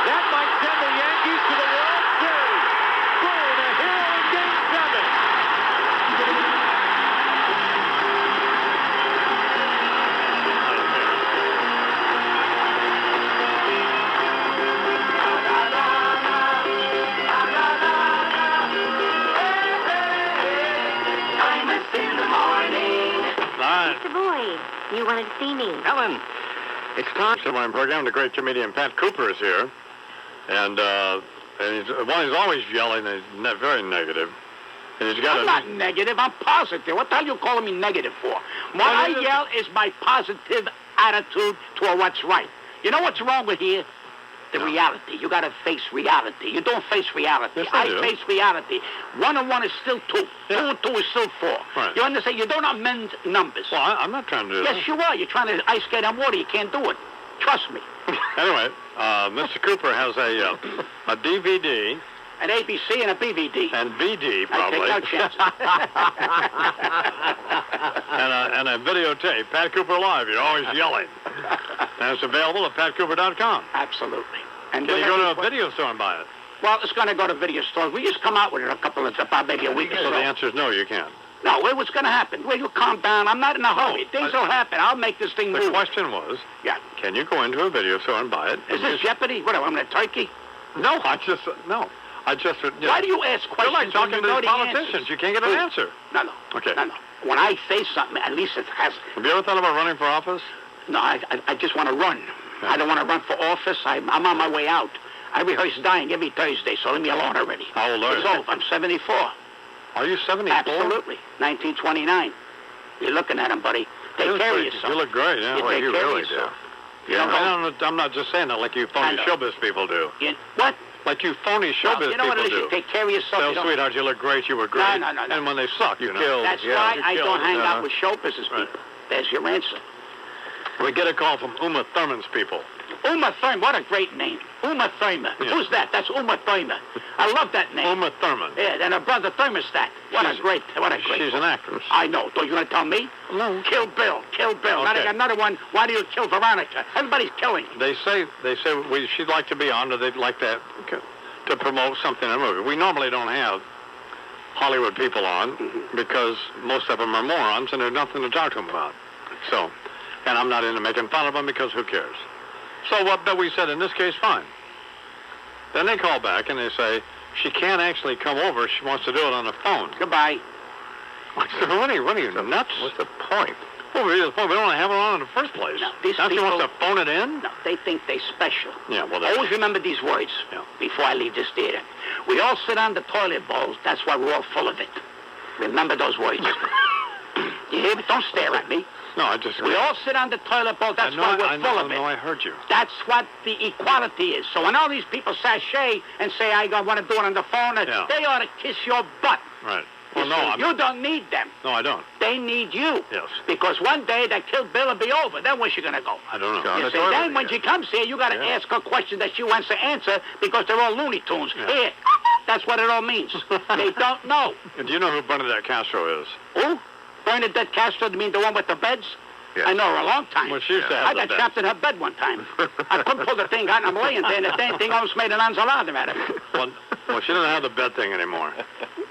[SPEAKER 2] That might send the Yankees to the World Series. Boone, a hero in Game 7.
[SPEAKER 8] Mr. Boyd, you wanted to see me.
[SPEAKER 13] Helen, it's time. So my program, the great comedian Pat Cooper is here. And he's always yelling. And he's very negative. And he's got
[SPEAKER 17] I'm not negative. I'm positive. What the hell are you calling me negative for? What I yell is my positive attitude toward what's right. You know what's wrong with here? The reality. You got to face reality. You don't face reality.
[SPEAKER 13] Yes,
[SPEAKER 17] I face reality. 1 and 1 is still 2. 2 and 2 is still 4.
[SPEAKER 13] Right.
[SPEAKER 17] You understand? You don't amend numbers.
[SPEAKER 13] Well, I'm not trying to do that.
[SPEAKER 17] Yes, you are. You're trying to ice skate on water. You can't do it. Trust me.
[SPEAKER 13] Anyway, Mr. Cooper has a DVD.
[SPEAKER 17] An ABC and a BVD.
[SPEAKER 13] And VD, probably.
[SPEAKER 17] I take no chances.
[SPEAKER 13] and a videotape. Pat Cooper Live. You're always yelling. And it's available at patcooper.com.
[SPEAKER 17] Absolutely. And
[SPEAKER 13] can you go to a video store and buy it?
[SPEAKER 17] Well, it's going to go to video stores. We just come out with it about maybe a week or so.
[SPEAKER 13] So the answer is no, you can't.
[SPEAKER 17] No, what's going to happen? Well, you calm down. I'm not in a hurry. Things will happen. I'll make this thing move.
[SPEAKER 13] The question was, can you go into a video store and buy it?
[SPEAKER 17] Is this Jeopardy? What, I'm in a turkey?
[SPEAKER 13] No, I just...
[SPEAKER 17] Why do you ask questions?
[SPEAKER 13] You're like talking to the politicians. You can't get an answer.
[SPEAKER 17] No.
[SPEAKER 13] Okay.
[SPEAKER 17] No. When I say something, at least it has...
[SPEAKER 13] Have you ever thought about running for office?
[SPEAKER 17] No, I just want to run. Yeah. I don't want to run for office. I'm on my way out. I rehearse dying every Thursday, so leave me alone already.
[SPEAKER 13] How old are you?
[SPEAKER 17] It's over. I'm 74.
[SPEAKER 13] Are you 74?
[SPEAKER 17] Absolutely. 1929. You're looking at him, buddy. Take care of yourself.
[SPEAKER 13] You look great, yeah.
[SPEAKER 17] Well, you really do.
[SPEAKER 13] I'm not just saying that like you phony showbiz people do.
[SPEAKER 17] What?
[SPEAKER 13] Like you phony showbiz people do.
[SPEAKER 17] You know what it is? You take care of yourself.
[SPEAKER 13] Well, sweetheart, you look great. You were great.
[SPEAKER 17] No.
[SPEAKER 13] And when they suck,
[SPEAKER 17] That's why I don't hang out with show business people. There's your answer.
[SPEAKER 13] We get a call from Uma Thurman's people.
[SPEAKER 17] Uma Thurman, what a great name. Uma Thurman.
[SPEAKER 13] Yeah.
[SPEAKER 17] Who's that? That's Uma Thurman. I love that name.
[SPEAKER 13] Uma Thurman.
[SPEAKER 17] Yeah, and her brother Thermostat. What a great.
[SPEAKER 13] She's an actress.
[SPEAKER 17] I know. Don't you want to tell me?
[SPEAKER 13] No.
[SPEAKER 17] Kill Bill. Kill Bill. Now
[SPEAKER 13] Okay.
[SPEAKER 17] they got another one. Why do you kill Veronica? Everybody's killing.
[SPEAKER 13] They say she'd like to be on, or they'd like to promote something in a movie. We normally don't have Hollywood people on because most of them are morons and there's nothing to talk to them about. So, and I'm not into making fun of them because who cares? So but we said in this case, fine. Then they call back and they say she can't actually come over. She wants to do it on the phone.
[SPEAKER 17] Goodbye.
[SPEAKER 13] What are you nuts?
[SPEAKER 2] What's the point?
[SPEAKER 13] Well, we don't have her on in the first place.
[SPEAKER 17] No, these
[SPEAKER 13] now she
[SPEAKER 17] people-
[SPEAKER 13] wants to phone it in?
[SPEAKER 17] No, they think they're special.
[SPEAKER 13] Yeah, well,
[SPEAKER 17] Always remember these words before I leave this theater. We all sit on the toilet bowls. That's why we're all full of it. Remember those words. You hear me? Don't stare at me.
[SPEAKER 13] No, I just...
[SPEAKER 17] We all sit on the toilet bowl. That's why we're full of it.
[SPEAKER 13] No, I heard you.
[SPEAKER 17] That's what the equality is. So when all these people sashay and say, I want to do it on the phone, they ought to kiss your butt.
[SPEAKER 13] Right. Well, no,
[SPEAKER 17] You don't need them.
[SPEAKER 13] No, I don't.
[SPEAKER 17] They need you.
[SPEAKER 13] Yes.
[SPEAKER 17] Because one day that Kill Bill will be over. Then where's she going to go?
[SPEAKER 13] I don't know.
[SPEAKER 17] You see, then when she comes here, you got to ask her questions that she wants to answer because they're all Looney Tunes.
[SPEAKER 13] Yeah.
[SPEAKER 17] Here, that's what it all means. They don't know.
[SPEAKER 13] And do you know who Bernadette Castro is?
[SPEAKER 17] Who? Bernadette Castro, you mean the one with the beds?
[SPEAKER 13] Yes.
[SPEAKER 17] I know her a long time.
[SPEAKER 13] Well, she used to have
[SPEAKER 17] I got
[SPEAKER 13] the
[SPEAKER 17] trapped in her bed one time. I couldn't pull the thing out, and I'm laying there, and the damn thing almost made an enchilada out of me.
[SPEAKER 13] Well, she doesn't have the bed thing anymore.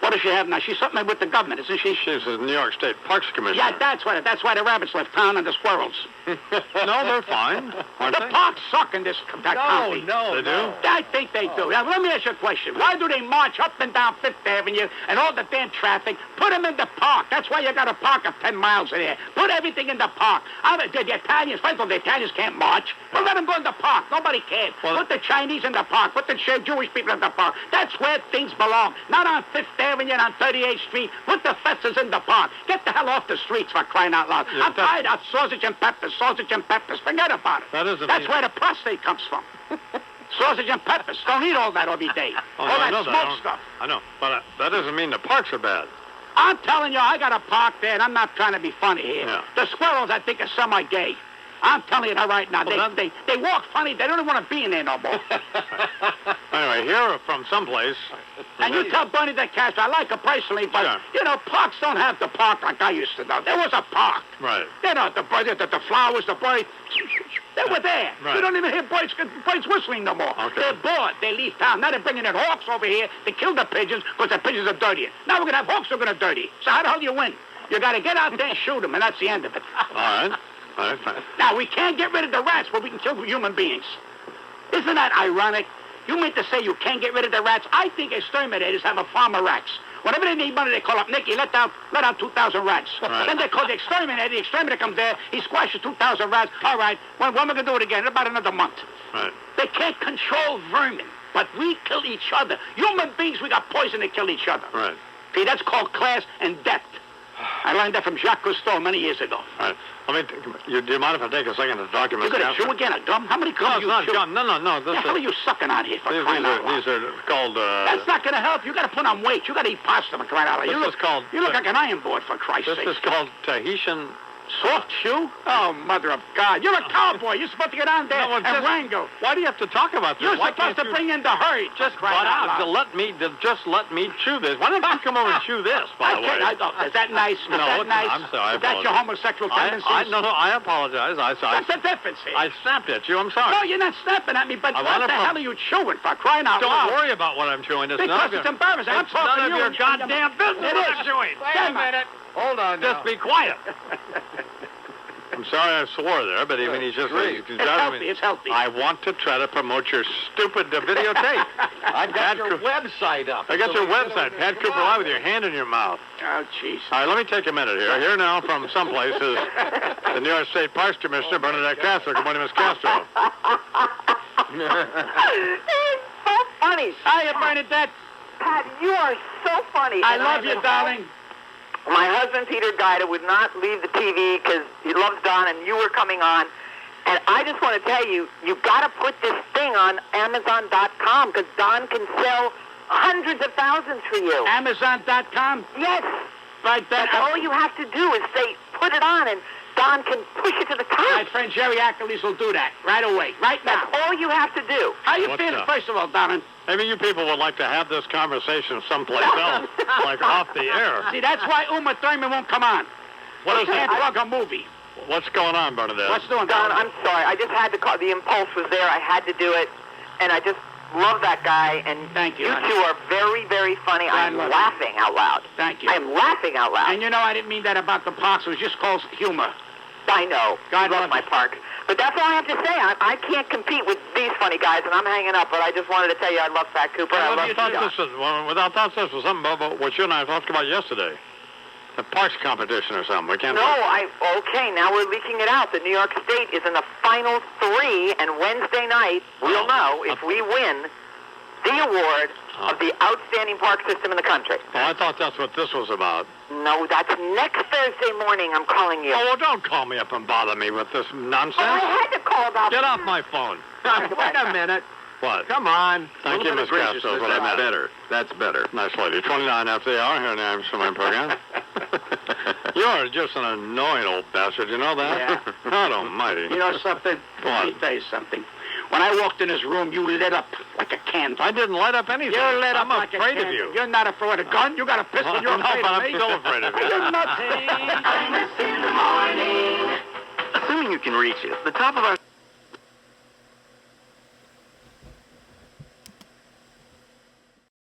[SPEAKER 17] What does she have now? She's something with the government, isn't she?
[SPEAKER 13] She's the New York State Parks Commissioner.
[SPEAKER 17] Yeah, that's why the rabbits left town and the squirrels.
[SPEAKER 13] No, they're fine, aren't
[SPEAKER 17] The
[SPEAKER 13] they?
[SPEAKER 17] parks suck in this county.
[SPEAKER 13] They do?
[SPEAKER 17] I think they do. Now, let me ask you a question. Why do they march up and down Fifth Avenue and all the damn traffic? Put them in the park. That's why you got a park of 10 miles in there. Put everything in the park. The Italians, first of all, the Italians can't march. Well, let them go in the park. Nobody can. Put the Chinese in the park. Put the Jewish people in the park. That's where things belong. Not on Fifth Avenue and on 38th Street. Put the festivals in the park. Get the hell off the streets for crying out loud. I'm tired of sausage and peppers. Forget about it. That's where the prostate comes from. Sausage and peppers. Don't eat all that every day.
[SPEAKER 13] Oh,
[SPEAKER 17] all
[SPEAKER 13] no, I
[SPEAKER 17] that
[SPEAKER 13] know
[SPEAKER 17] smoke stuff.
[SPEAKER 13] I know, but that doesn't mean the parks are bad.
[SPEAKER 17] I'm telling you, I got a park there, and I'm not trying to be funny here.
[SPEAKER 13] Yeah.
[SPEAKER 17] The squirrels, I think, are semi-gay. I'm telling you that right now. They walk funny. They don't even want to be in there no more.
[SPEAKER 13] Anyway, here from someplace.
[SPEAKER 17] And you tell Bernie that Castro, I like her personally, but,
[SPEAKER 13] Sure.
[SPEAKER 17] you know, parks don't have the park like I used to know. There was a park.
[SPEAKER 13] Right.
[SPEAKER 17] You know, the flowers, the birds, they were there.
[SPEAKER 13] Right.
[SPEAKER 17] You don't even hear birds whistling no more.
[SPEAKER 13] Okay.
[SPEAKER 17] They're bored. They leave town. Now they're bringing in hawks over here to kill the pigeons because the pigeons are dirty. Now we're going to have hawks who are going to dirty. So how the hell do you win? You got to get out there and shoot them, and that's the end of it.
[SPEAKER 13] All right. All right, fine.
[SPEAKER 17] Now, we can't get rid of the rats, but we can kill human beings. Isn't that ironic? You mean to say you can't get rid of the rats? I think exterminators have a farm of rats. Whenever they need money, they call up Nicky, let out 2,000 rats.
[SPEAKER 13] Right.
[SPEAKER 17] Then they call the exterminator. The exterminator comes there. He squashes 2,000 rats. All right, when are we going to do it again? In about another month.
[SPEAKER 13] Right.
[SPEAKER 17] They can't control vermin, but we kill each other. Human beings, we got poison to kill each other.
[SPEAKER 13] Right.
[SPEAKER 17] See, that's called class and depth. I learned that from Jacques Cousteau many years ago.
[SPEAKER 13] All right. Do you mind if I take a second to document
[SPEAKER 17] You gonna chew again a gum? How many gums
[SPEAKER 13] No,
[SPEAKER 17] you chew?
[SPEAKER 13] John. No.
[SPEAKER 17] The hell are you sucking out here for crying out loud?
[SPEAKER 13] These are called...
[SPEAKER 17] That's not going to help. You got to put on weight. You got to eat pasta for crying out loud. You look like an iron board, for Christ's sake.
[SPEAKER 13] This is called Tahitian...
[SPEAKER 17] Soft shoe? Oh, mother of God. You're a cowboy. You're supposed to get on there and wrangle.
[SPEAKER 13] Why do you have to talk about this?
[SPEAKER 17] You're supposed to bring in the herd.
[SPEAKER 13] Just let me chew this. Why don't you come over and chew this, by the way?
[SPEAKER 17] Is that nice?
[SPEAKER 13] No, I'm sorry.
[SPEAKER 17] Is that your homosexual tendencies?
[SPEAKER 13] No, I apologize.
[SPEAKER 17] What's the difference here?
[SPEAKER 13] I snapped at you. I'm sorry.
[SPEAKER 17] No, you're not snapping at me, but what the hell are you chewing for crying out loud?
[SPEAKER 13] Don't worry about what I'm chewing. It's
[SPEAKER 17] because it's embarrassing. I'm talking
[SPEAKER 13] none of your goddamn business
[SPEAKER 17] what I'm
[SPEAKER 13] chewing.
[SPEAKER 17] Wait a minute.
[SPEAKER 2] Hold on now.
[SPEAKER 13] Just be quiet. I'm sorry I swore there, but even he's just...
[SPEAKER 17] It's healthy.
[SPEAKER 13] I want to try to promote your stupid videotape.
[SPEAKER 2] I got your website up.
[SPEAKER 13] I got your website. Pat Cooper Live with your hand in your mouth.
[SPEAKER 17] Oh, jeez.
[SPEAKER 13] All right, let me take a minute here. Here now from someplace is the New York State Parks Commissioner, Bernadette Castro. Good morning, Miss Castro.
[SPEAKER 18] He's so funny.
[SPEAKER 17] Hiya, Bernadette.
[SPEAKER 18] Pat, you are so funny.
[SPEAKER 17] I love you, darling.
[SPEAKER 18] My husband, Peter Guida, would not leave the TV because he loves Don, and you were coming on. And I just want to tell you, you got to put this thing on Amazon.com because Don can sell hundreds of thousands for you.
[SPEAKER 17] Amazon.com?
[SPEAKER 18] Yes.
[SPEAKER 17] Like that.
[SPEAKER 18] And all you have to do is say, put it on, and Don can push it to the top.
[SPEAKER 17] My friend Jerry Achilles will do that right away, right now.
[SPEAKER 18] That's all you have to do.
[SPEAKER 17] How you
[SPEAKER 13] What's
[SPEAKER 17] feeling,
[SPEAKER 13] up?
[SPEAKER 17] first of all, Don?
[SPEAKER 13] Maybe you people would like to have this conversation someplace else, like off the air.
[SPEAKER 17] See, that's why Uma Thurman won't come on.
[SPEAKER 13] What is
[SPEAKER 17] Can't
[SPEAKER 13] it?
[SPEAKER 17] plug a movie.
[SPEAKER 13] What's going on, Bernadette?
[SPEAKER 17] What's doing,
[SPEAKER 18] Don, I'm sorry. I just had to call. The impulse was there. I had to do it. And I just love that guy. And
[SPEAKER 17] Thank you,
[SPEAKER 18] you
[SPEAKER 17] honey.
[SPEAKER 18] two are very, very funny. I'm
[SPEAKER 17] love
[SPEAKER 18] laughing out loud.
[SPEAKER 17] Thank you.
[SPEAKER 18] I'm laughing out loud.
[SPEAKER 17] And you know, I didn't mean that about the parks. It was just called humor.
[SPEAKER 18] I know.
[SPEAKER 17] God
[SPEAKER 18] love
[SPEAKER 17] love
[SPEAKER 18] my
[SPEAKER 17] you.
[SPEAKER 18] park. But that's all I have to say. I can't compete with these funny guys, and I'm hanging up. But I just wanted to tell you I love Fat Cooper. I love
[SPEAKER 13] Without this was something about what you and I talked about yesterday. The parks competition or something. We can't.
[SPEAKER 18] Okay, now we're leaking it out. The New York State is in the final 3, and Wednesday night, we'll know if we win the award of the outstanding park system in the country.
[SPEAKER 13] Oh, I thought that's what this was about.
[SPEAKER 18] No, that's next Thursday morning I'm calling you.
[SPEAKER 13] Oh, well, don't call me up and bother me with this nonsense.
[SPEAKER 18] Well, I had to call about
[SPEAKER 13] Get off my phone.
[SPEAKER 15] Wait a minute.
[SPEAKER 13] What?
[SPEAKER 15] Come on.
[SPEAKER 13] Thank you, Miss Castro. What I meant.
[SPEAKER 15] Better. That's better.
[SPEAKER 13] Nice lady. 29 after the hour here in the Imus from my program. You're just an annoying old bastard. You know that?
[SPEAKER 17] Yeah.
[SPEAKER 13] God almighty.
[SPEAKER 17] You know something? Let me tell you something. When I walked in this room, you lit up like a candle.
[SPEAKER 13] I didn't light up anything.
[SPEAKER 17] You're lit up
[SPEAKER 13] I'm
[SPEAKER 17] like
[SPEAKER 13] afraid
[SPEAKER 17] a
[SPEAKER 13] of
[SPEAKER 17] candle.
[SPEAKER 13] you.
[SPEAKER 17] You're not afraid of a gun. You got a pistol. You're
[SPEAKER 13] No,
[SPEAKER 17] afraid
[SPEAKER 13] but
[SPEAKER 17] of
[SPEAKER 13] I'm
[SPEAKER 17] me.
[SPEAKER 13] still afraid of you.
[SPEAKER 17] You're nuts.
[SPEAKER 10] Assuming you can reach it, the top of our